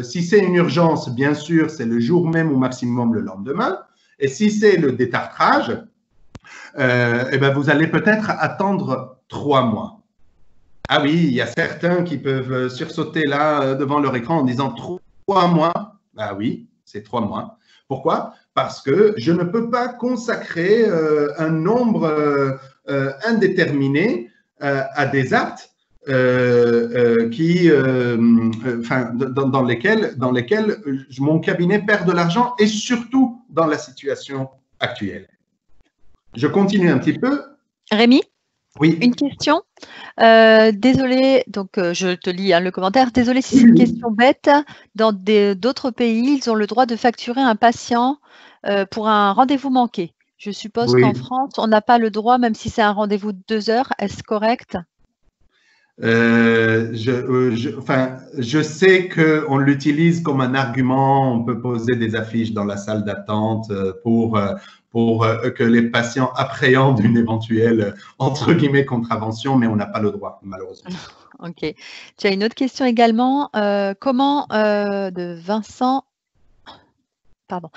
si c'est une urgence, bien sûr, c'est le jour même ou maximum le lendemain. Et si c'est le détartrage, eh ben, vous allez peut-être attendre 3 mois. Ah oui, il y a certains qui peuvent sursauter là devant leur écran en disant 3 mois. Ah oui, c'est 3 mois. Pourquoi? Parce que je ne peux pas consacrer un nombre indéterminé à des actes dans lesquels mon cabinet perd de l'argent et surtout dans la situation actuelle. Je continue un petit peu. Rémi? Oui. Une question. Désolée, donc je te lis le commentaire. Désolée si c'est une question bête. Dans d'autres pays, ils ont le droit de facturer un patient pour un rendez-vous manqué. Je suppose qu'en France, on n'a pas le droit, même si c'est un rendez-vous de 2 heures. Est-ce correct? Je sais qu'on l'utilise comme un argument. On peut poser des affiches dans la salle d'attente pour que les patients appréhendent une éventuelle, entre guillemets, contravention, mais on n'a pas le droit, malheureusement. Ok. Tu as une autre question également. De Vincent. Pardon.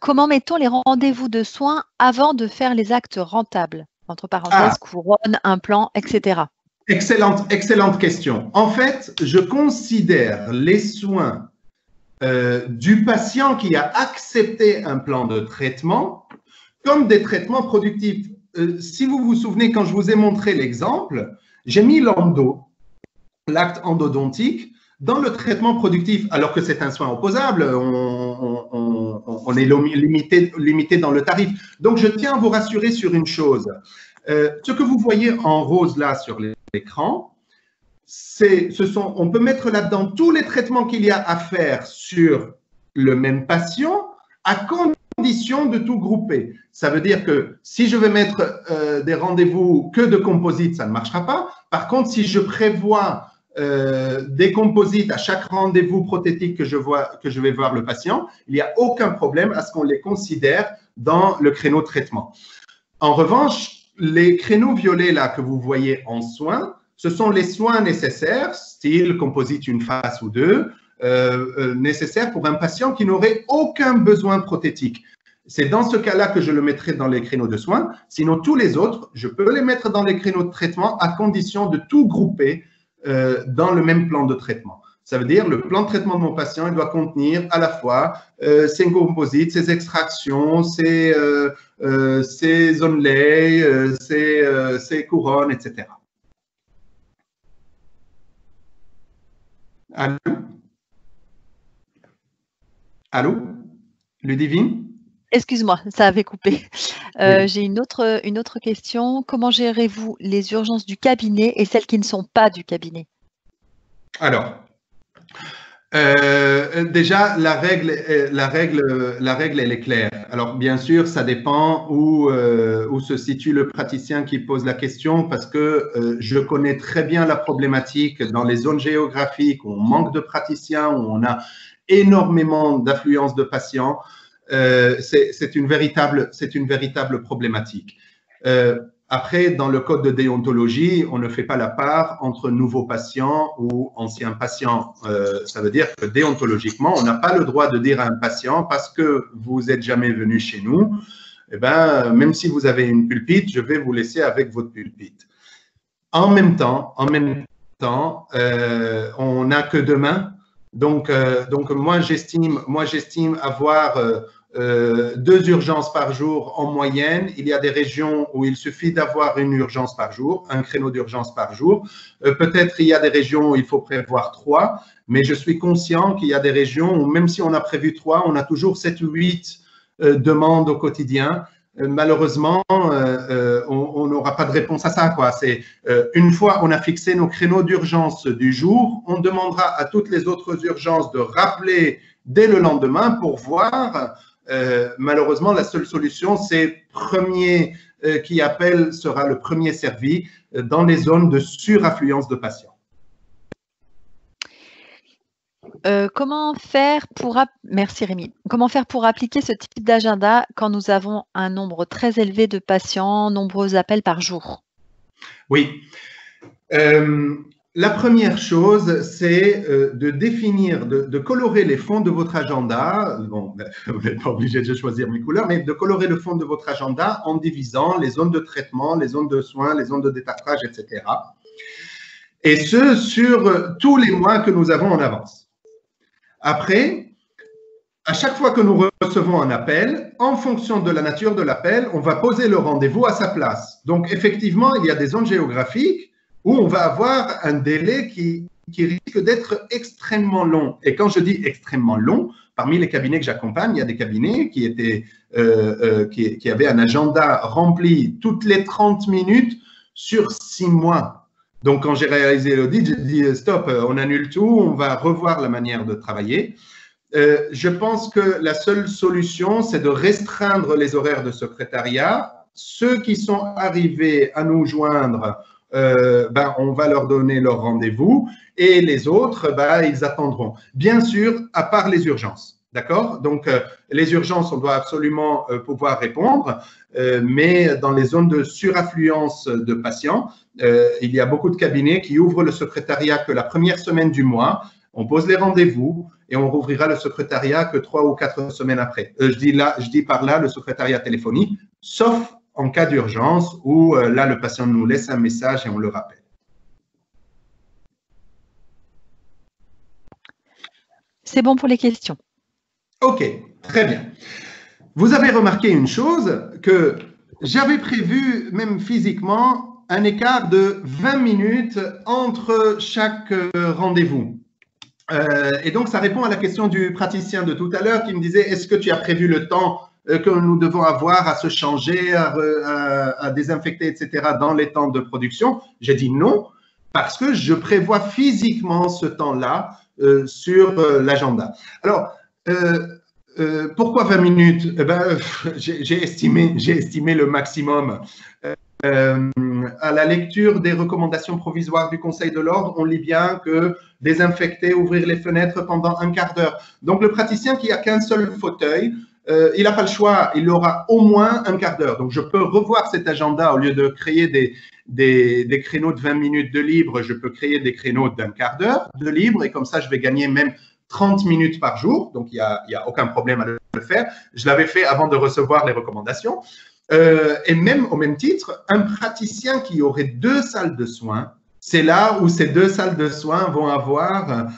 Comment mettons les rendez-vous de soins avant de faire les actes rentables? Entre parenthèses, couronne, implant, etc. Excellente question. En fait, je considère les soins du patient qui a accepté un plan de traitement comme des traitements productifs. Si vous vous souvenez, quand je vous ai montré l'exemple, j'ai mis l'endo, l'acte endodontique, dans le traitement productif, alors que c'est un soin opposable, on est limité dans le tarif. Donc, je tiens à vous rassurer sur une chose. Ce que vous voyez en rose là sur l'écran, on peut mettre là-dedans tous les traitements qu'il y a à faire sur le même patient à condition de tout grouper. Ça veut dire que si je vais mettre des rendez-vous que de composites, ça ne marchera pas. Par contre, si je prévois des composites à chaque rendez-vous prothétique que je vais voir le patient, il n'y a aucun problème à ce qu'on les considère dans le créneau de traitement. En revanche, les créneaux violets là que vous voyez en soins, ce sont les soins nécessaires, style composite une face ou 2, nécessaires pour un patient qui n'aurait aucun besoin prothétique. C'est dans ce cas-là que je le mettrai dans les créneaux de soins. Sinon, tous les autres, je peux les mettre dans les créneaux de traitement à condition de tout grouper dans le même plan de traitement. Ça veut dire le plan de traitement de mon patient, il doit contenir à la fois ses composites, ses extractions, ses onlays, ses couronnes, etc. Allô? Allô? Ludivine? Excuse-moi, ça avait coupé. J'ai une autre question. Comment gérez-vous les urgences du cabinet et celles qui ne sont pas du cabinet? Alors, déjà, la règle, elle est claire. Alors, bien sûr, ça dépend où se situe le praticien qui pose la question, parce que je connais très bien la problématique dans les zones géographiques où on manque de praticiens, où on a énormément d'affluence de patients. C'est une véritable problématique. Après, dans le code de déontologie, on ne fait pas la part entre nouveaux patients ou anciens patients. Ça veut dire que déontologiquement, on n'a pas le droit de dire à un patient, parce que vous n'êtes jamais venu chez nous, eh ben, même si vous avez une pulpite, je vais vous laisser avec votre pulpite. En même temps, on n'a que 2 mains. Donc moi, j'estime avoir 2 urgences par jour en moyenne. Il y a des régions où il suffit d'avoir une urgence par jour, un créneau d'urgence par jour. Peut-être il y a des régions où il faut prévoir 3, mais je suis conscient qu'il y a des régions où même si on a prévu 3, on a toujours 7 ou 8 demandes au quotidien. malheureusement, on n'aura pas de réponse à ça, quoi. C'est une fois on a fixé nos créneaux d'urgence du jour, on demandera à toutes les autres urgences de rappeler dès le lendemain pour voir. Malheureusement, la seule solution, c'est premier qui appelle sera le premier servi dans les zones de suraffluence de patients. Comment faire pour Merci Rémi. Comment faire pour appliquer ce type d'agenda quand nous avons un nombre très élevé de patients, nombreux appels par jour? Oui. La première chose, c'est de définir, de colorer les fonds de votre agenda. Bon, vous n'êtes pas obligé de choisir mes couleurs, mais de colorer le fond de votre agenda en divisant les zones de traitement, les zones de soins, les zones de détartrage, etc. Et ce, sur tous les mois que nous avons en avance. Après, à chaque fois que nous recevons un appel, en fonction de la nature de l'appel, on va poser le rendez-vous à sa place. Donc, effectivement, il y a des zones géographiques où on va avoir un délai qui risque d'être extrêmement long. Et quand je dis extrêmement long, parmi les cabinets que j'accompagne, il y a des cabinets qui avaient un agenda rempli toutes les 30 minutes sur 6 mois. Donc, quand j'ai réalisé l'audit, j'ai dit stop, on annule tout, on va revoir la manière de travailler. Je pense que la seule solution, c'est de restreindre les horaires de secrétariat. Ceux qui sont arrivés à nous joindre, on va leur donner leur rendez-vous et les autres, ils attendront. Bien sûr, à part les urgences. D'accord? Donc, les urgences, on doit absolument pouvoir répondre, mais dans les zones de suraffluence de patients, il y a beaucoup de cabinets qui ouvrent le secrétariat que la première semaine du mois. On pose les rendez-vous et on rouvrira le secrétariat que 3 ou 4 semaines après. Je dis par là le secrétariat téléphonique, sauf en cas d'urgence où là, le patient nous laisse un message et on le rappelle. C'est bon pour les questions. Ok, très bien. Vous avez remarqué une chose, que j'avais prévu, même physiquement, un écart de 20 minutes entre chaque rendez-vous. Et donc, ça répond à la question du praticien de tout à l'heure qui me disait, est-ce que tu as prévu le temps que nous devons avoir à se changer, à désinfecter, etc., dans les temps de production? J'ai dit non, parce que je prévois physiquement ce temps-là sur l'agenda. Alors, pourquoi 20 minutes? J'ai estimé le maximum. À la lecture des recommandations provisoires du Conseil de l'Ordre, on lit bien que désinfecter, ouvrir les fenêtres pendant un quart d'heure. Donc, le praticien qui n'a qu'un seul fauteuil, il n'a pas le choix, il aura au moins un quart d'heure. Donc, je peux revoir cet agenda au lieu de créer des créneaux de 20 minutes de libre, je peux créer des créneaux d'un quart d'heure de libre et comme ça, je vais gagner même 30 minutes par jour. Donc, il n'y a aucun problème à le faire. Je l'avais fait avant de recevoir les recommandations. Et même au même titre, un praticien qui aurait 2 salles de soins, c'est là où ces 2 salles de soins vont avoir,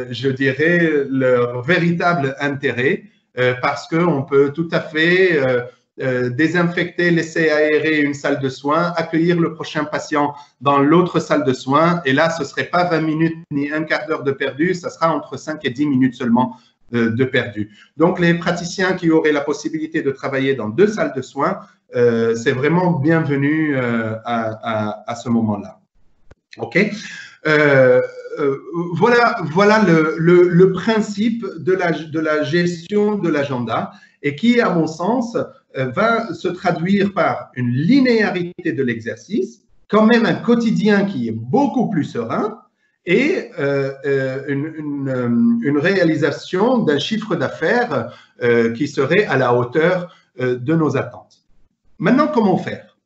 je dirais, leur véritable intérêt parce qu'on peut tout à fait désinfecter, laisser aérer une salle de soins, accueillir le prochain patient dans l'autre salle de soins. Et là, ce ne serait pas 20 minutes ni un quart d'heure de perdu, ça sera entre 5 et 10 minutes seulement de perdu. Donc, les praticiens qui auraient la possibilité de travailler dans 2 salles de soins, c'est vraiment bienvenu à ce moment-là. OK? Voilà le principe de la gestion de l'agenda et qui, à mon sens, va se traduire par une linéarité de l'exercice, quand même un quotidien qui est beaucoup plus serein et une réalisation d'un chiffre d'affaires qui serait à la hauteur de nos attentes. Maintenant, comment faire?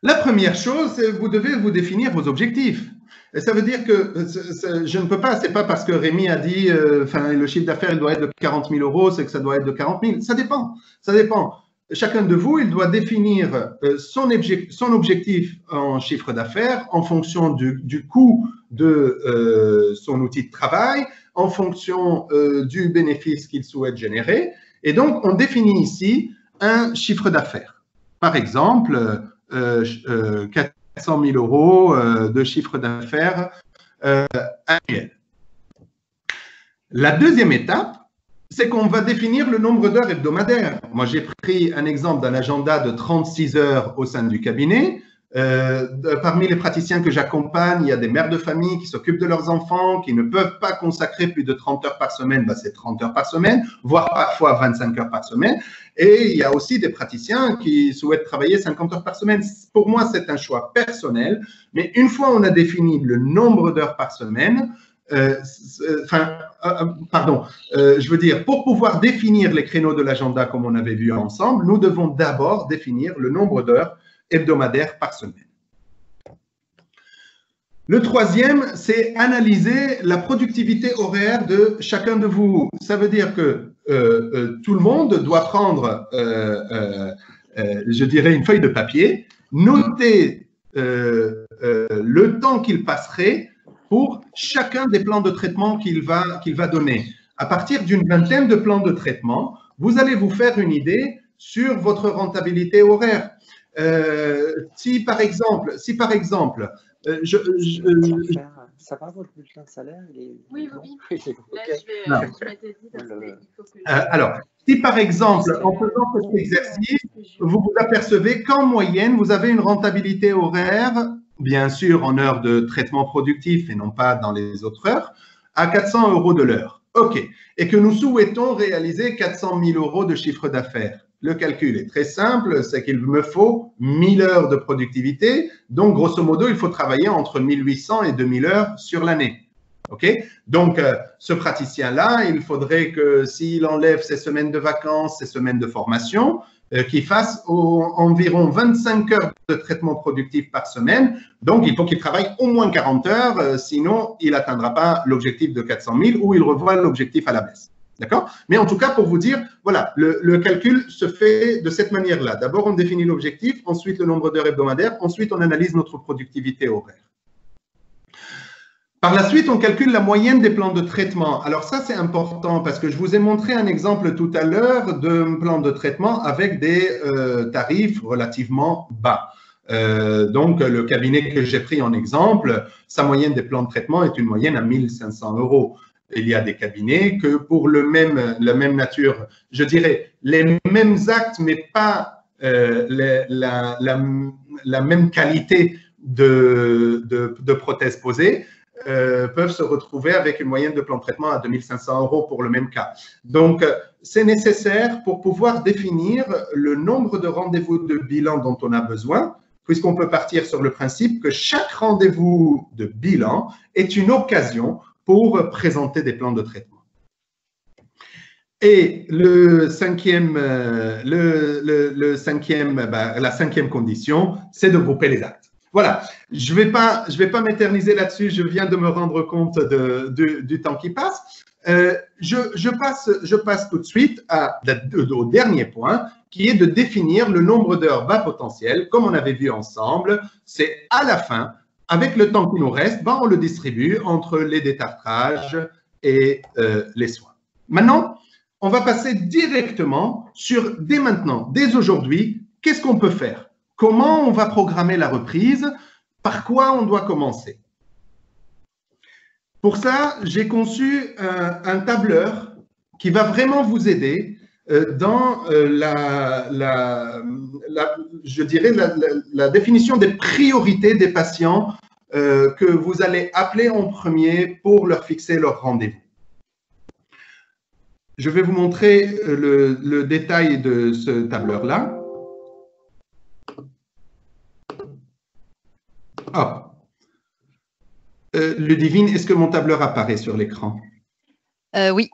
La première chose, c'est que vous devez vous définir vos objectifs. Et ça veut dire que je ne peux pas, c'est pas parce que Rémi a dit le chiffre d'affaires il doit être de 40 000 euros, c'est que ça doit être de 40 000. Ça dépend. Ça dépend. Chacun de vous, il doit définir son objectif en chiffre d'affaires en fonction du coût de son outil de travail, en fonction du bénéfice qu'il souhaite générer. Et donc, on définit ici un chiffre d'affaires. Par exemple, 400 000 euros de chiffre d'affaires annuel. La deuxième étape, c'est qu'on va définir le nombre d'heures hebdomadaires. Moi, j'ai pris un exemple d'un agenda de 36 heures au sein du cabinet. Parmi les praticiens que j'accompagne, il y a des mères de famille qui s'occupent de leurs enfants, qui ne peuvent pas consacrer plus de 30 heures par semaine, ben c'est 30 heures par semaine, voire parfois 25 heures par semaine. Et il y a aussi des praticiens qui souhaitent travailler 50 heures par semaine. Pour moi, c'est un choix personnel, mais une fois on a défini le nombre d'heures par semaine, je veux dire, pour pouvoir définir les créneaux de l'agenda comme on avait vu ensemble, nous devons d'abord définir le nombre d'heures hebdomadaires par semaine. Le troisième, c'est analyser la productivité horaire de chacun de vous. Ça veut dire que tout le monde doit prendre, je dirais, une feuille de papier, noter le temps qu'il passerait pour chacun des plans de traitement qu'il va donner. À partir d'une vingtaine de plans de traitement, vous allez vous faire une idée sur votre rentabilité horaire. Si par exemple, ça va votre bulletin de salaire? Oui. Alors, si par exemple, en faisant cet exercice, vous vous apercevez qu'en moyenne, vous avez une rentabilité horaire, bien sûr en heures de traitement productif et non pas dans les autres heures, à 400 € de l'heure. OK. Et que nous souhaitons réaliser 400 000 € de chiffre d'affaires. Le calcul est très simple, c'est qu'il me faut 1000 heures de productivité. Donc, grosso modo, il faut travailler entre 1800 et 2000 heures sur l'année. OK? Donc, ce praticien-là, il faudrait que s'il enlève ses semaines de vacances, ses semaines de formation, qu'il fasse environ 25 heures de traitement productif par semaine. Donc, il faut qu'il travaille au moins 40 heures, sinon il n'atteindra pas l'objectif de 400 000 ou il revoit l'objectif à la baisse. D'accord? Mais en tout cas, pour vous dire, voilà, le calcul se fait de cette manière-là. D'abord, on définit l'objectif, ensuite le nombre d'heures hebdomadaires, ensuite on analyse notre productivité horaire. Par la suite, on calcule la moyenne des plans de traitement. Alors ça, c'est important parce que je vous ai montré un exemple tout à l'heure d'un plan de traitement avec des tarifs relativement bas. Donc, le cabinet que j'ai pris en exemple, sa moyenne des plans de traitement est une moyenne à 1500 €. Il y a des cabinets que pour la même nature, je dirais les mêmes actes, mais pas la même qualité de prothèse posée, peuvent se retrouver avec une moyenne de plan de traitement à 2500 € pour le même cas. Donc, c'est nécessaire pour pouvoir définir le nombre de rendez-vous de bilan dont on a besoin, puisqu'on peut partir sur le principe que chaque rendez-vous de bilan est une occasion pour présenter des plans de traitement. Et la cinquième condition, c'est de grouper les actes. Voilà, je vais pas m'éterniser là-dessus, je viens de me rendre compte du temps qui passe. Je passe tout de suite au dernier point, qui est de définir le nombre d'heures bas potentiel. Comme on avait vu ensemble, c'est à la fin, avec le temps qui nous reste, on le distribue entre les détartrages et les soins. Maintenant, on va passer directement sur, dès maintenant, dès aujourd'hui, qu'est-ce qu'on peut faire? Comment on va programmer la reprise? Par quoi on doit commencer? Pour ça, j'ai conçu un tableur qui va vraiment vous aider dans je dirais la définition des priorités des patients que vous allez appeler en premier pour leur fixer leur rendez-vous. Je vais vous montrer le détail de ce tableur-là. Ludivine, est-ce que mon tableur apparaît sur l'écran? Oui.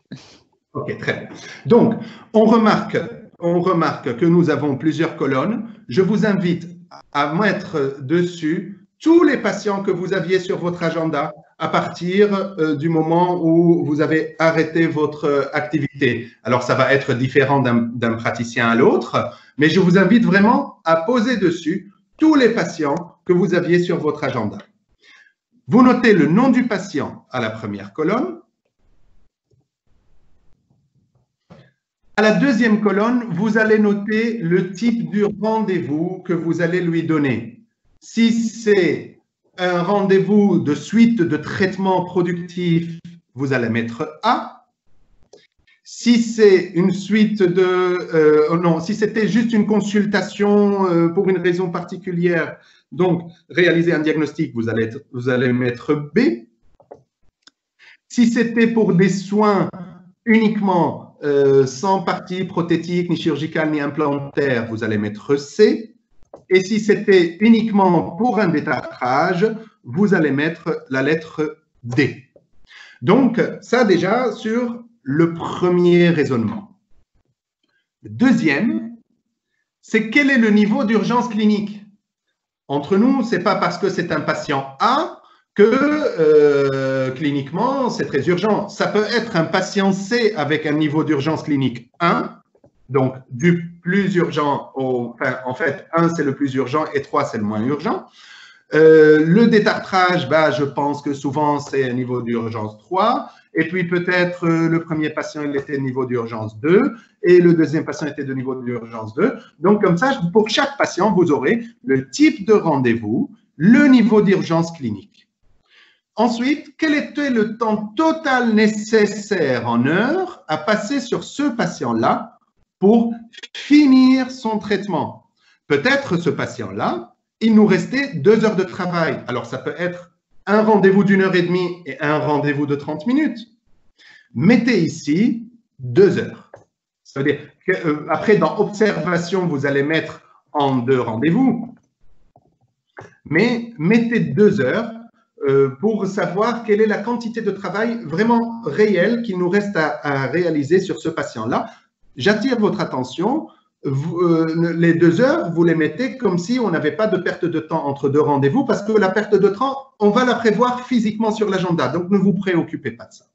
Ok, très bien. Donc, on remarque que nous avons plusieurs colonnes. Je vous invite à mettre dessus tous les patients que vous aviez sur votre agenda à partir du moment où vous avez arrêté votre activité. Alors, ça va être différent d'un praticien à l'autre, mais je vous invite vraiment à poser dessus tous les patients que vous aviez sur votre agenda. Vous notez le nom du patient à la première colonne. À la deuxième colonne, vous allez noter le type du rendez-vous que vous allez lui donner. Si c'est un rendez-vous de suite de traitement productif, vous allez mettre A. Si c'est une suite de... non, si c'était juste une consultation pour une raison particulière, donc réaliser un diagnostic, vous allez mettre B. Si c'était pour des soins uniquement sans partie prothétique, ni chirurgicale, ni implantaire, vous allez mettre C. Et si c'était uniquement pour un détartrage, vous allez mettre la lettre D. Donc, ça déjà sur le premier raisonnement. Le deuxième, c'est quel est le niveau d'urgence clinique? Entre nous, ce n'est pas parce que c'est un patient A que cliniquement, c'est très urgent. Ça peut être un patient C avec un niveau d'urgence clinique 1, donc du plus urgent au... Enfin, en fait, 1, c'est le plus urgent et 3, c'est le moins urgent. Le détartrage, je pense que souvent, c'est un niveau d'urgence 3. Et puis peut-être le premier patient, il était niveau d'urgence 2 et le deuxième patient était de niveau d'urgence 2. Donc comme ça, pour chaque patient, vous aurez le type de rendez-vous, le niveau d'urgence clinique. Ensuite, quel était le temps total nécessaire en heures à passer sur ce patient-là pour finir son traitement? Peut-être ce patient-là, il nous restait 2 heures de travail. Alors ça peut être un rendez-vous d'1h30 et un rendez-vous de 30 minutes. Mettez ici 2 heures. Ça veut dire qu'après, dans observation, vous allez mettre en 2 rendez-vous. Mais mettez 2 heures pour savoir quelle est la quantité de travail vraiment réelle qu'il nous reste à réaliser sur ce patient-là. J'attire votre attention. Les 2 heures, vous les mettez comme si on n'avait pas de perte de temps entre 2 rendez-vous parce que la perte de temps, on va la prévoir physiquement sur l'agenda. Donc, ne vous préoccupez pas de ça.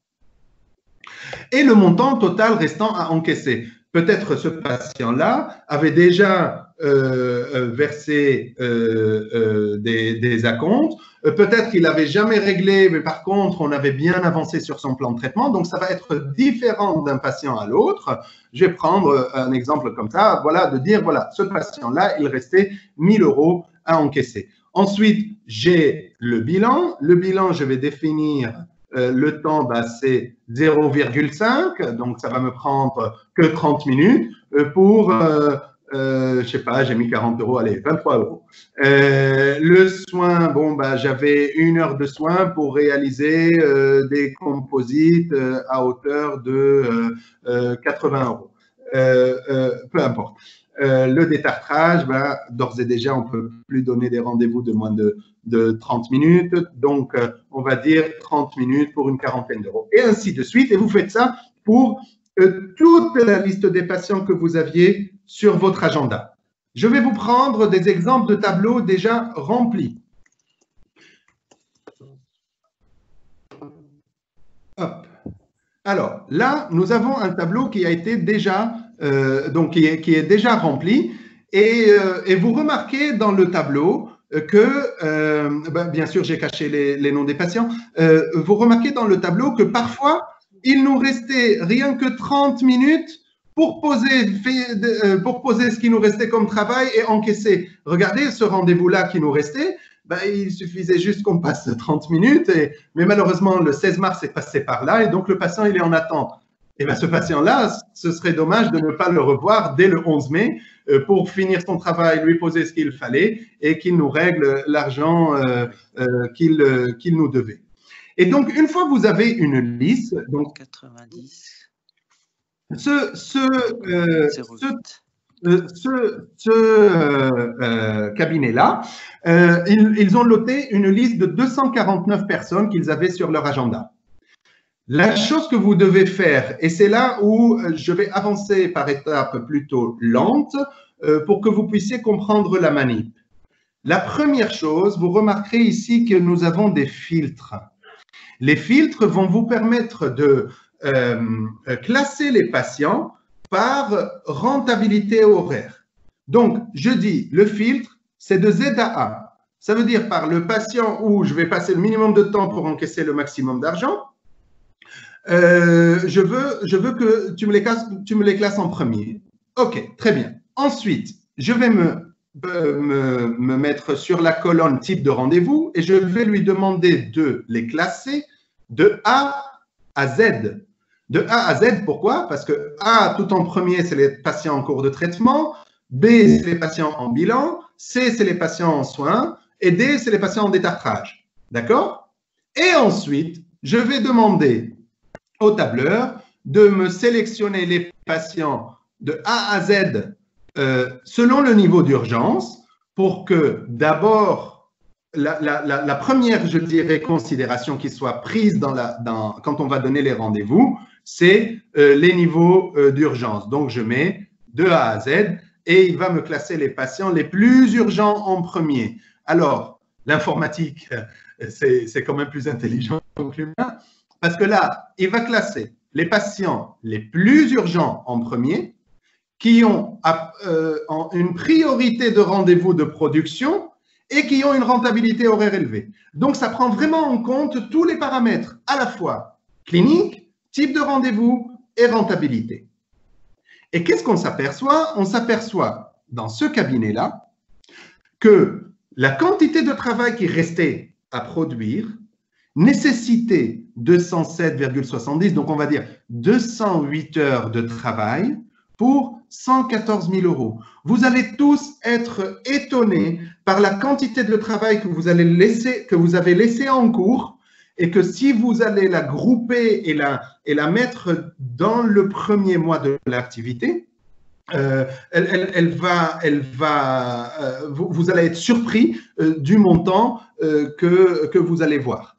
Et le montant total restant à encaisser. Peut-être ce patient-là avait déjà versé des acomptes. Peut-être qu'il n'avait jamais réglé, mais par contre, on avait bien avancé sur son plan de traitement. Donc, ça va être différent d'un patient à l'autre. Je vais prendre un exemple comme ça, voilà, de dire, voilà, ce patient-là, il restait 1 000 € à encaisser. Ensuite, j'ai le bilan. Le bilan, je vais définir le temps, c'est 0,5. Donc, ça va me prendre que 30 minutes pour... je sais pas, j'ai mis 40 €, allez, 23 €. Le soin, j'avais 1 heure de soin pour réaliser des composites à hauteur de 80 €. Peu importe. Le détartrage, d'ores et déjà, on ne peut plus donner des rendez-vous de moins de 30 minutes. Donc, on va dire 30 minutes pour une quarantaine d'euros. Et ainsi de suite. Et vous faites ça pour toute la liste des patients que vous aviez sur votre agenda. Je vais vous prendre des exemples de tableaux déjà remplis. Hop. Alors, là, nous avons un tableau qui a été déjà, qui est déjà rempli. Et vous remarquez dans le tableau que, bien sûr, j'ai caché les noms des patients. Vous remarquez dans le tableau que parfois, il nous restait rien que 30 minutes pour poser ce qui nous restait comme travail et encaisser. Regardez ce rendez-vous-là qui nous restait. Il suffisait juste qu'on passe 30 minutes, mais malheureusement, le 16 mars est passé par là et donc le patient, il est en attente. Et ce patient-là, ce serait dommage de ne pas le revoir dès le 11 mai pour finir son travail, lui poser ce qu'il fallait et qu'il nous règle l'argent qu'il nous devait. Et donc, une fois que vous avez une liste, donc 90. ce cabinet-là, ils ont noté une liste de 249 personnes qu'ils avaient sur leur agenda. La chose que vous devez faire, et c'est là où je vais avancer par étapes plutôt lentes pour que vous puissiez comprendre la manip. La première chose, vous remarquerez ici que nous avons des filtres. Les filtres vont vous permettre de classer les patients par rentabilité horaire. Donc, je dis, le filtre, c'est de Z à A. Ça veut dire par le patient où je vais passer le minimum de temps pour encaisser le maximum d'argent. Je veux que tu me les classes en premier. OK, très bien. Ensuite, je vais me mettre sur la colonne type de rendez-vous et je vais lui demander de les classer de A à Z. De A à Z, pourquoi? Parce que A, tout en premier, c'est les patients en cours de traitement. B, c'est les patients en bilan. C, c'est les patients en soins. Et D, c'est les patients en détartrage. D'accord? Et ensuite, je vais demander au tableur de me sélectionner les patients de A à Z selon le niveau d'urgence pour que d'abord, la première, je dirais, considération qui soit prise quand on va donner les rendez-vous, c'est les niveaux d'urgence. Donc, je mets de A à Z et il va me classer les patients les plus urgents en premier. Alors, l'informatique, c'est quand même plus intelligent que l'humain, parce que là, il va classer les patients les plus urgents en premier, qui ont une priorité de rendez-vous de production et qui ont une rentabilité horaire élevée. Donc, ça prend vraiment en compte tous les paramètres, à la fois clinique, type de rendez-vous et rentabilité. Et qu'est-ce qu'on s'aperçoit? On s'aperçoit dans ce cabinet-là que la quantité de travail qui restait à produire nécessitait 207,70, donc on va dire 208 heures de travail pour 114 000 euros. Vous allez tous être étonnés par la quantité de travail que vous avez laissé en cours et que si vous allez la grouper et la mettre dans le premier mois de l'activité, vous allez être surpris du montant que vous allez voir.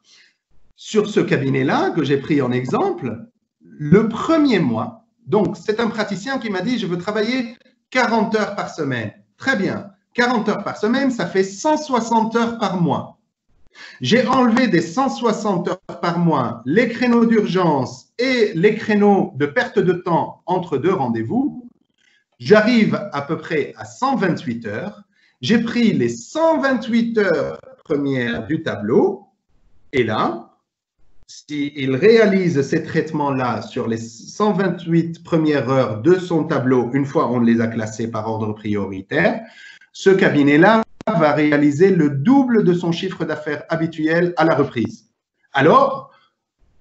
Sur ce cabinet-là, que j'ai pris en exemple, le premier mois, donc c'est un praticien qui m'a dit « je veux travailler 40 heures par semaine ». Très bien, 40 heures par semaine, ça fait 160 heures par mois. J'ai enlevé des 160 heures par mois les créneaux d'urgence et les créneaux de perte de temps entre deux rendez-vous. J'arrive à peu près à 128 heures. J'ai pris les 128 heures premières du tableau et là, s'il réalise ces traitements-là sur les 128 premières heures de son tableau, une fois on les a classés par ordre prioritaire, ce cabinet-là va réaliser le double de son chiffre d'affaires habituel à la reprise. Alors,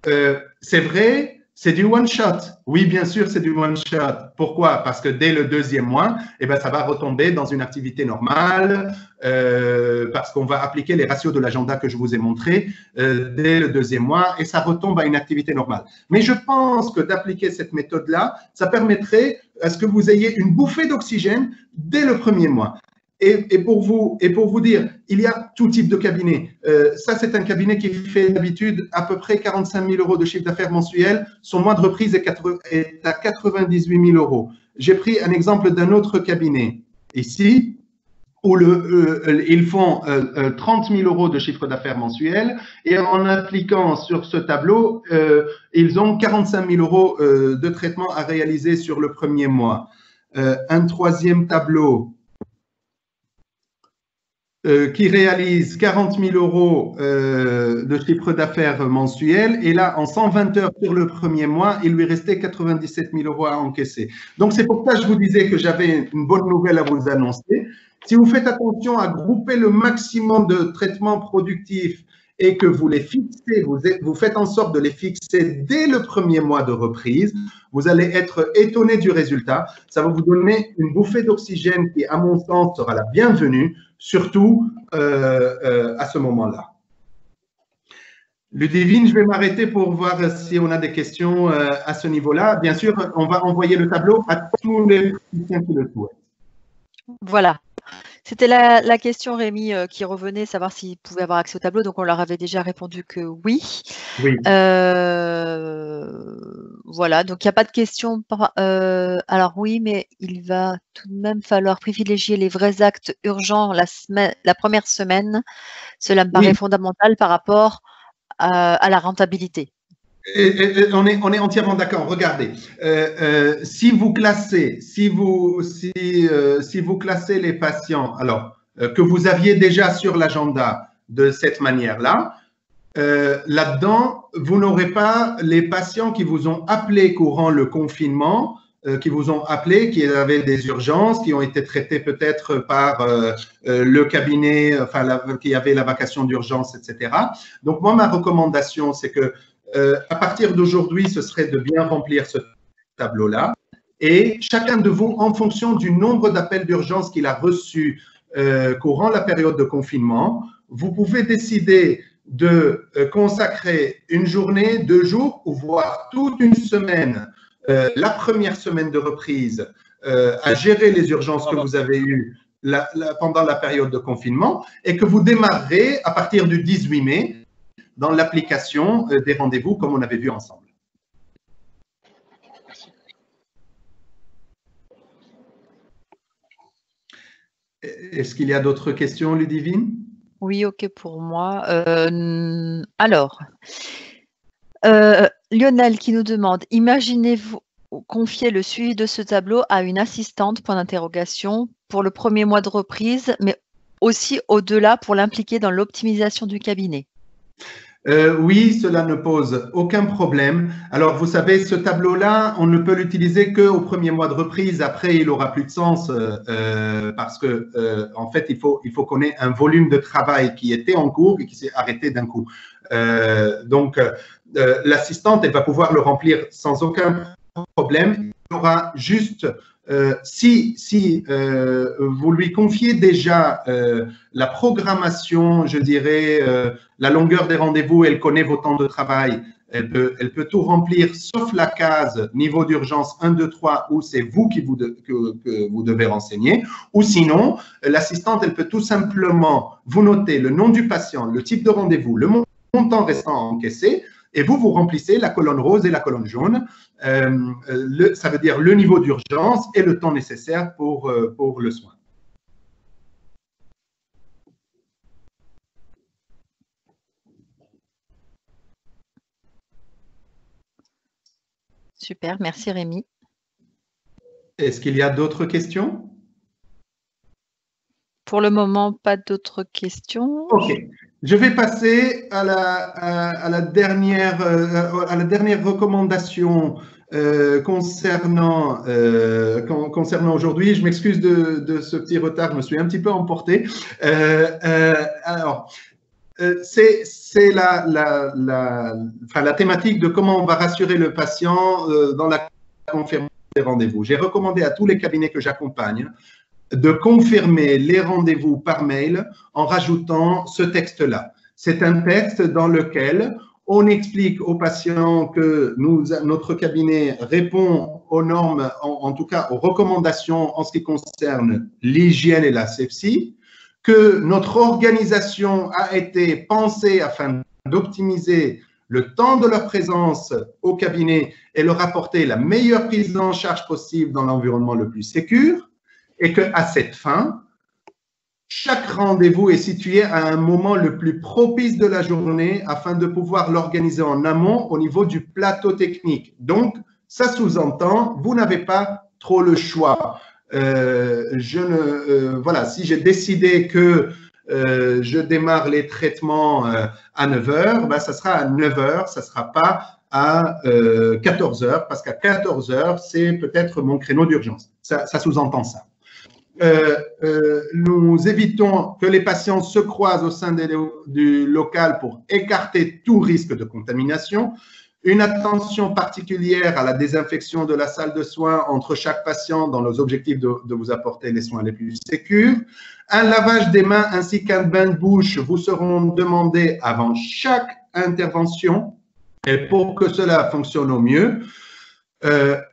c'est vrai, c'est du one-shot. Oui, bien sûr, c'est du one-shot. Pourquoi? Parce que dès le deuxième mois, eh ben, ça va retomber dans une activité normale, parce qu'on va appliquer les ratios de l'agenda que je vous ai montré dès le deuxième mois, et ça retombe à une activité normale. Mais je pense que d'appliquer cette méthode-là, ça permettrait à ce que vous ayez une bouffée d'oxygène dès le premier mois. Et pour vous dire, il y a tout type de cabinet. Ça, c'est un cabinet qui fait d'habitude à peu près 45 000 euros de chiffre d'affaires mensuel. Son mois de reprise est à 98 000 euros. J'ai pris un exemple d'un autre cabinet ici, où ils font 30 000 euros de chiffre d'affaires mensuel. Et en appliquant sur ce tableau, ils ont 45 000 euros de traitement à réaliser sur le premier mois. Un troisième tableau qui réalise 40 000 euros de chiffre d'affaires mensuel. Et là, en 120 heures sur le premier mois, il lui restait 97 000 euros à encaisser. Donc, c'est pour ça que je vous disais que j'avais une bonne nouvelle à vous annoncer. Si vous faites attention à grouper le maximum de traitements productifs et que vous les fixez, vous faites en sorte de les fixer dès le premier mois de reprise, vous allez être étonné du résultat. Ça va vous donner une bouffée d'oxygène qui, à mon sens, sera la bienvenue, surtout à ce moment-là. Ludivine, je vais m'arrêter pour voir si on a des questions à ce niveau-là. Bien sûr, on va envoyer le tableau à tous les praticiens qui le souhaitent. Voilà. C'était la question, Rémi, qui revenait, savoir s'ils pouvaient avoir accès au tableau. Donc, on leur avait déjà répondu que oui. Oui. Voilà, donc il n'y a pas de question. Alors oui, mais il va tout de même falloir privilégier les vrais actes urgents la première semaine. Cela me paraît fondamental par rapport à la rentabilité. On est entièrement d'accord. Regardez, si vous classez les patients, alors que vous aviez déjà sur l'agenda de cette manière-là, là-dedans, vous n'aurez pas les patients qui vous ont appelé courant le confinement, qui vous ont appelé, qui avaient des urgences, qui ont été traités peut-être par le cabinet, enfin, qui avait la vacation d'urgence, etc. Donc, moi, ma recommandation, c'est que à partir d'aujourd'hui, ce serait de bien remplir ce tableau-là. Et chacun de vous, en fonction du nombre d'appels d'urgence qu'il a reçus courant la période de confinement, vous pouvez décider de consacrer une journée, 2 jours, ou voire toute une semaine, la première semaine de reprise, à gérer les urgences que vous avez eues pendant la période de confinement, et que vous démarrerez à partir du 18 mai dans l'application des rendez-vous comme on avait vu ensemble. Est-ce qu'il y a d'autres questions, Ludivine? Oui, ok pour moi. Alors, Lionel qui nous demande, imaginez-vous confier le suivi de ce tableau à une assistante, point d'interrogation, pour le premier mois de reprise, mais aussi au-delà pour l'impliquer dans l'optimisation du cabinet? Oui, cela ne pose aucun problème. Alors, vous savez, ce tableau-là, on ne peut l'utiliser qu'au premier mois de reprise. Après, il n'aura plus de sens parce que, en fait, il faut qu'on ait un volume de travail qui était en cours et qui s'est arrêté d'un coup. Donc, l'assistante, elle va pouvoir le remplir sans aucun problème. Il y aura juste si vous lui confiez déjà la programmation, je dirais, la longueur des rendez-vous, elle connaît vos temps de travail, elle peut tout remplir sauf la case niveau d'urgence 1, 2, 3 où c'est vous que vous devez renseigner, ou sinon, l'assistante, elle peut tout simplement vous noter le nom du patient, le type de rendez-vous, le montant restant encaissé, et vous remplissez la colonne rose et la colonne jaune. Ça veut dire le niveau d'urgence et le temps nécessaire pour le soin. Super, merci Rémi. Est-ce qu'il y a d'autres questions? Pour le moment, pas d'autres questions. Ok. Je vais passer à la dernière recommandation concernant aujourd'hui. Je m'excuse de ce petit retard, je me suis un petit peu emporté. Alors, c'est la thématique de comment on va rassurer le patient dans la confirmation des rendez-vous. J'ai recommandé à tous les cabinets que j'accompagne de confirmer les rendez-vous par mail en rajoutant ce texte-là. C'est un texte dans lequel on explique aux patients que notre cabinet répond aux normes, en tout cas aux recommandations en ce qui concerne l'hygiène et l'asepsie, que notre organisation a été pensée afin d'optimiser le temps de leur présence au cabinet et leur apporter la meilleure prise en charge possible dans l'environnement le plus sécure, et qu'à cette fin, chaque rendez-vous est situé à un moment le plus propice de la journée afin de pouvoir l'organiser en amont au niveau du plateau technique. Donc, ça sous-entend, vous n'avez pas trop le choix. Voilà, si j'ai décidé que je démarre les traitements à 9 h, ben, ça sera à 9 h, ça ne sera pas à 14 h, parce qu'à 14 h, c'est peut-être mon créneau d'urgence. Ça sous-entend ça. Nous évitons que les patients se croisent au sein du local pour écarter tout risque de contamination. Une attention particulière à la désinfection de la salle de soins entre chaque patient dans les objectifs de vous apporter les soins les plus sécurs. Un lavage des mains ainsi qu'un bain de bouche vous seront demandés avant chaque intervention. Et pour que cela fonctionne au mieux,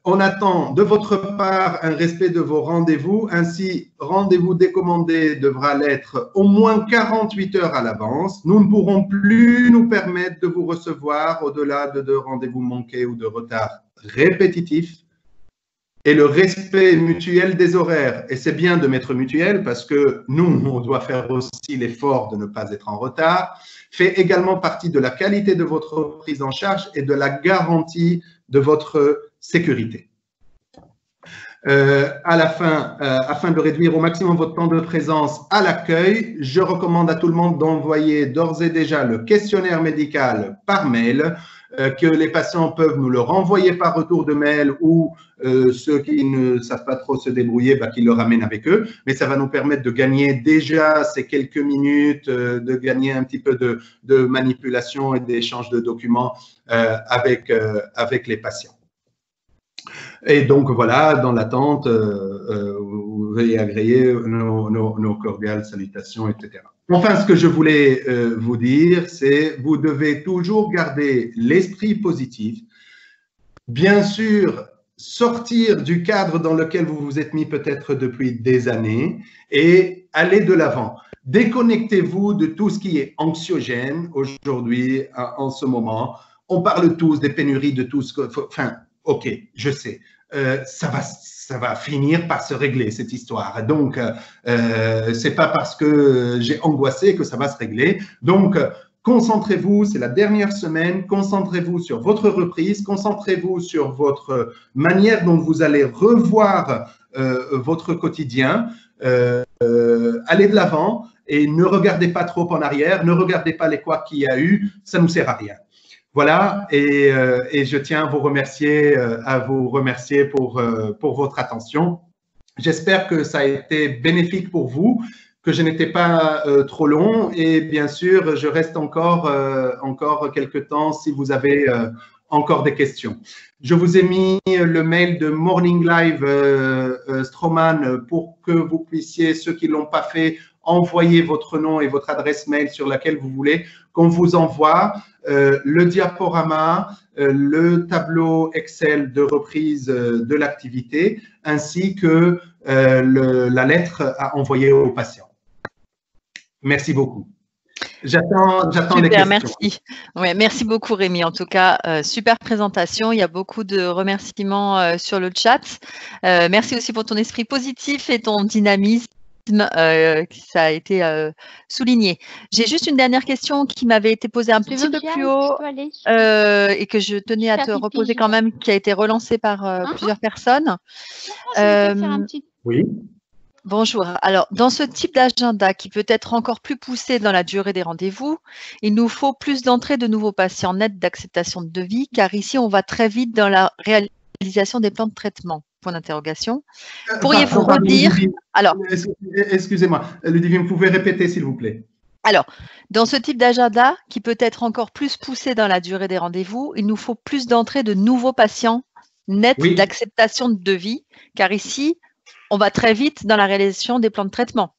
on attend de votre part un respect de vos rendez-vous. Ainsi, rendez-vous décommandé devra l'être au moins 48 heures à l'avance. Nous ne pourrons plus nous permettre de vous recevoir au-delà de 2 rendez-vous manqués ou de retard répétitif. Et le respect mutuel des horaires. Et c'est bien de mettre mutuel parce que nous, on doit faire aussi l'effort de ne pas être en retard, fait également partie de la qualité de votre prise en charge et de la garantie de votre sécurité. À la fin, afin de réduire au maximum votre temps de présence à l'accueil, je recommande à tout le monde d'envoyer d'ores et déjà le questionnaire médical par mail que les patients peuvent nous le renvoyer par retour de mail ou ceux qui ne savent pas trop se débrouiller, qu'ils le ramènent avec eux. Mais ça va nous permettre de gagner déjà ces quelques minutes, de gagner un petit peu de manipulation et d'échange de documents avec les patients. Et donc, voilà, dans l'attente, vous veuillez agréer nos cordiales salutations, etc. Enfin, ce que je voulais vous dire, c'est vous devez toujours garder l'esprit positif. Bien sûr, sortir du cadre dans lequel vous vous êtes mis peut-être depuis des années et aller de l'avant. Déconnectez-vous de tout ce qui est anxiogène aujourd'hui, en ce moment. On parle tous des pénuries, de tout ce que… Enfin, ok, je sais, ça va finir par se régler cette histoire. Donc, c'est pas parce que j'ai angoissé que ça va se régler. Donc, concentrez-vous, c'est la dernière semaine, concentrez-vous sur votre reprise, concentrez-vous sur votre manière dont vous allez revoir votre quotidien. Allez de l'avant et ne regardez pas trop en arrière, ne regardez pas les couacs qu'il y a eu, ça ne nous sert à rien. Voilà, et je tiens à vous remercier pour votre attention. J'espère que ça a été bénéfique pour vous, que je n'étais pas trop long, et bien sûr, je reste encore quelques temps si vous avez encore des questions. Je vous ai mis le mail de Morning Live Stroman pour que vous puissiez, ceux qui ne l'ont pas fait, envoyer votre nom et votre adresse mail sur laquelle vous voulez qu'on vous envoie le diaporama, le tableau Excel de reprise de l'activité, ainsi que la lettre à envoyer aux patients. Merci beaucoup. J'attends les questions. Merci. Ouais, merci beaucoup Rémi. En tout cas, super présentation. Il y a beaucoup de remerciements sur le chat. Merci aussi pour ton esprit positif et ton dynamisme. Ça a été souligné. J'ai juste une dernière question qui m'avait été posée un petit peu plus haut et que je tenais à te reposer quand même, qui a été relancée par plusieurs personnes. Oui. Bonjour. Alors, dans ce type d'agenda qui peut être encore plus poussé dans la durée des rendez-vous, il nous faut plus d'entrée de nouveaux patients nets d'acceptation de devis, car ici, on va très vite dans la réalisation des plans de traitement. Point d'interrogation. Pourriez-vous redire… Alors, excusez-moi, Ludivine, vous pouvez répéter, s'il vous plaît. Alors, dans ce type d'agenda qui peut être encore plus poussé dans la durée des rendez-vous, il nous faut plus d'entrée de nouveaux patients nets d'acceptation de devis, car ici, on va très vite dans la réalisation des plans de traitement.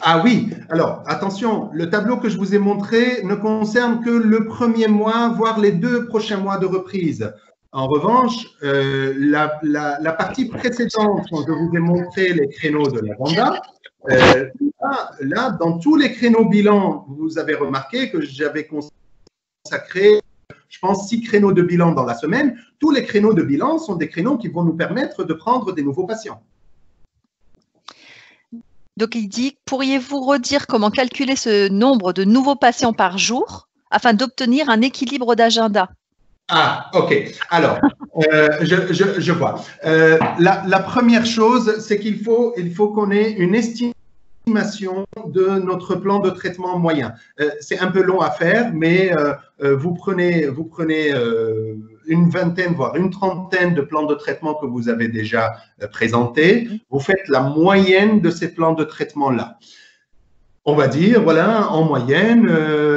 Ah oui, alors attention, le tableau que je vous ai montré ne concerne que le premier mois, voire les 2 prochains mois de reprise. En revanche, la partie précédente, quand je vous ai montré les créneaux de l'agenda, là, dans tous les créneaux bilan, vous avez remarqué que j'avais consacré, je pense, 6 créneaux de bilan dans la semaine. Tous les créneaux de bilan sont des créneaux qui vont nous permettre de prendre des nouveaux patients. Donc, il dit, pourriez-vous redire comment calculer ce nombre de nouveaux patients par jour afin d'obtenir un équilibre d'agenda? Ah, ok. Alors, je vois. La première chose, c'est qu'il faut qu'on ait une estimation de notre plan de traitement moyen. C'est un peu long à faire, mais vous prenez une vingtaine, voire une trentaine de plans de traitement que vous avez déjà présentés. Vous faites la moyenne de ces plans de traitement-là. On va dire, voilà, en moyenne,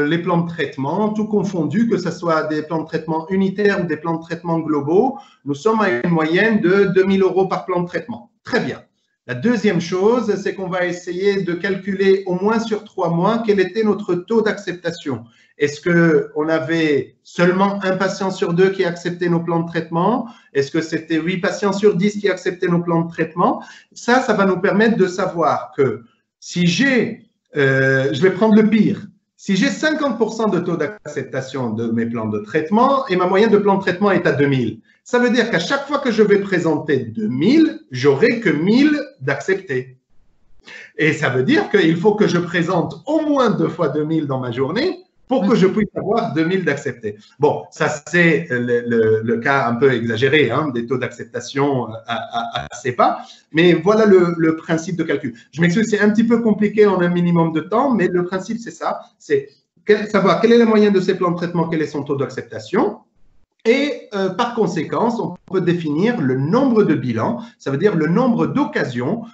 les plans de traitement, tout confondu, que ce soit des plans de traitement unitaires ou des plans de traitement globaux, nous sommes à une moyenne de 2 000 € par plan de traitement. Très bien. La deuxième chose, c'est qu'on va essayer de calculer au moins sur 3 mois quel était notre taux d'acceptation. Est-ce qu'on avait seulement 1 patient sur 2 qui acceptait nos plans de traitement? Est-ce que c'était 8 patients sur 10 qui acceptaient nos plans de traitement? Ça va nous permettre de savoir que si j'ai… je vais prendre le pire. Si j'ai 50% de taux d'acceptation de mes plans de traitement et ma moyenne de plan de traitement est à 2000, ça veut dire qu'à chaque fois que je vais présenter 2000, j'aurai que 1000 d'acceptés. Et ça veut dire qu'il faut que je présente au moins 2 fois 2000 dans ma journée pour que je puisse avoir 2000 d'acceptés. Bon, ça c'est le cas un peu exagéré, hein, des taux d'acceptation assez bas, mais voilà le principe de calcul. Je m'excuse, c'est un petit peu compliqué en un minimum de temps, mais le principe c'est ça, c'est savoir quelle est la moyenne de ces plans de traitement, quel est son taux d'acceptation, Et par conséquent, on peut définir le nombre de bilans, ça veut dire le nombre d'occasions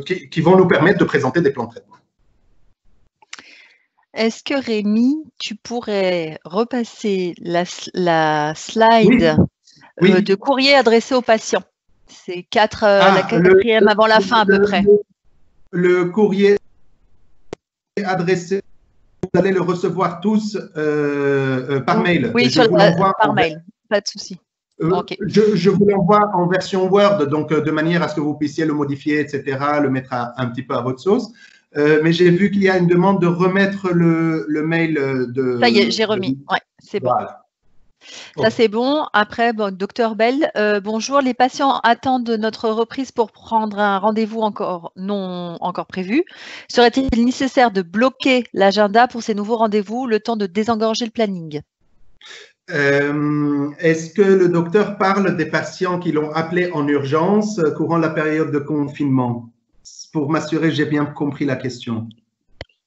qui vont nous permettre de présenter des plans de traitement. Est-ce que Rémi, tu pourrais repasser la slide de courrier adressé aux patients? C'est la quatrième avant la fin à peu près. Le courrier adressé, vous allez le recevoir tous par mail. Oui, par mail, pas de souci. Okay. Je vous l'envoie en version Word, donc de manière à ce que vous puissiez le modifier, etc., le mettre un petit peu à votre sauce. Mais j'ai vu qu'il y a une demande de remettre le mail de… Ça y est, j'ai remis. Ouais, c'est bon. Voilà. Ça, c'est bon. Après, docteur Bell, bonjour. Les patients attendent notre reprise pour prendre un rendez-vous non encore prévu. Serait-il nécessaire de bloquer l'agenda pour ces nouveaux rendez-vous, le temps de désengorger le planning? Est-ce que le docteur parle des patients qui l'ont appelé en urgence courant la période de confinement? Pour m'assurer que j'ai bien compris la question.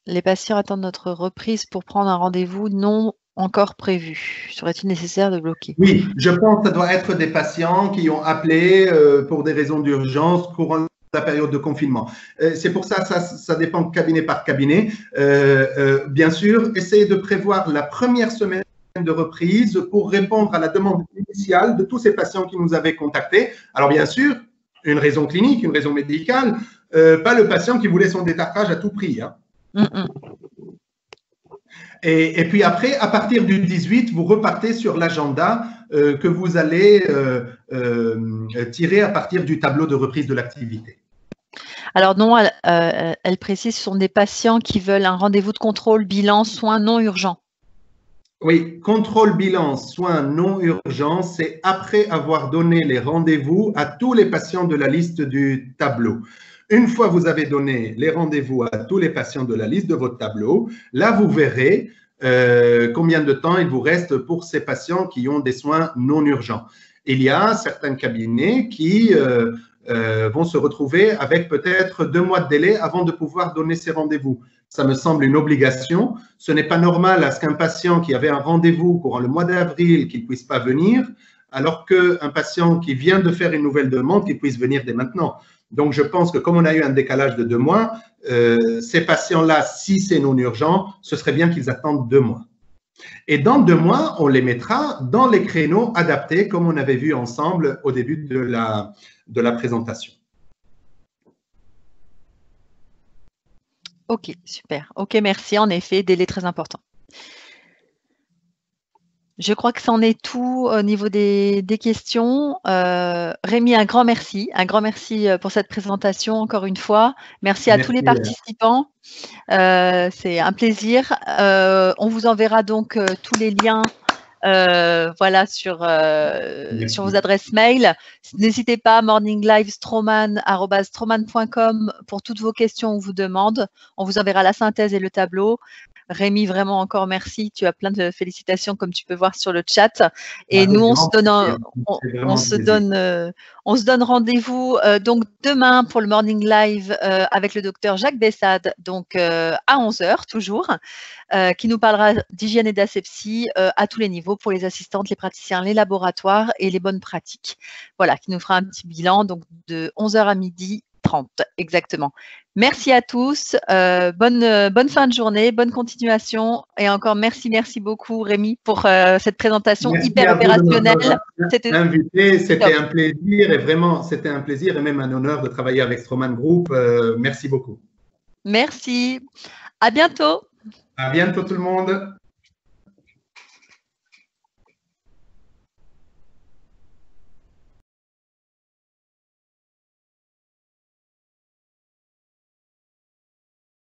Les patients attendent notre reprise pour prendre un rendez-vous non encore prévu. Serait-il nécessaire de bloquer? Oui, je pense que ça doit être des patients qui ont appelé pour des raisons d'urgence courant la période de confinement. C'est pour ça, ça dépend cabinet par cabinet. Bien sûr, essayez de prévoir la première semaine de reprise pour répondre à la demande initiale de tous ces patients qui nous avaient contactés. Alors bien sûr, une raison clinique, une raison médicale, pas le patient qui voulait son détartrage à tout prix. Hein. Et puis après, à partir du 18, vous repartez sur l'agenda que vous allez tirer à partir du tableau de reprise de l'activité. Alors non, elle précise, ce sont des patients qui veulent un rendez-vous de contrôle, bilan, soins non urgents. Oui, contrôle, bilan, soins non urgents, c'est après avoir donné les rendez-vous à tous les patients de la liste du tableau. Une fois que vous avez donné les rendez-vous à tous les patients de la liste de votre tableau, là, vous verrez combien de temps il vous reste pour ces patients qui ont des soins non urgents. Il y a certains cabinets qui vont se retrouver avec peut-être 2 mois de délai avant de pouvoir donner ces rendez-vous. Ça me semble une obligation. Ce n'est pas normal à ce qu'un patient qui avait un rendez-vous courant le mois d'avril qu'il ne puisse pas venir, alors qu'un patient qui vient de faire une nouvelle demande, qu'il puisse venir dès maintenant. Donc, je pense que comme on a eu un décalage de 2 mois, ces patients-là, si c'est non urgent, ce serait bien qu'ils attendent 2 mois. Et dans 2 mois, on les mettra dans les créneaux adaptés, comme on avait vu ensemble au début de la présentation. Ok, super. Ok, merci. En effet, délai très important. Je crois que c'en est tout au niveau des questions. Rémi, un grand merci pour cette présentation encore une fois. Merci à tous les participants. C'est un plaisir. On vous enverra donc tous les liens voilà, sur vos adresses mail. N'hésitez pas, morninglive@stroman.com pour toutes vos questions ou vos demandes. On vous enverra la synthèse et le tableau. Rémi, vraiment encore merci. Tu as plein de félicitations comme tu peux voir sur le chat. Et nous, on se donne rendez-vous donc demain pour le Morning Live avec le docteur Jacques Bessade, donc à 11h toujours, qui nous parlera d'hygiène et d'asepsie à tous les niveaux pour les assistantes, les praticiens, les laboratoires et les bonnes pratiques. Voilà, qui nous fera un petit bilan donc de 11h à 12h30 exactement. Merci à tous, bonne fin de journée, bonne continuation et encore merci beaucoup Rémi pour cette présentation hyper opérationnelle. C'était un plaisir et vraiment c'était un plaisir et même un honneur de travailler avec Stroman Group. Merci beaucoup. Merci, à bientôt. À bientôt tout le monde.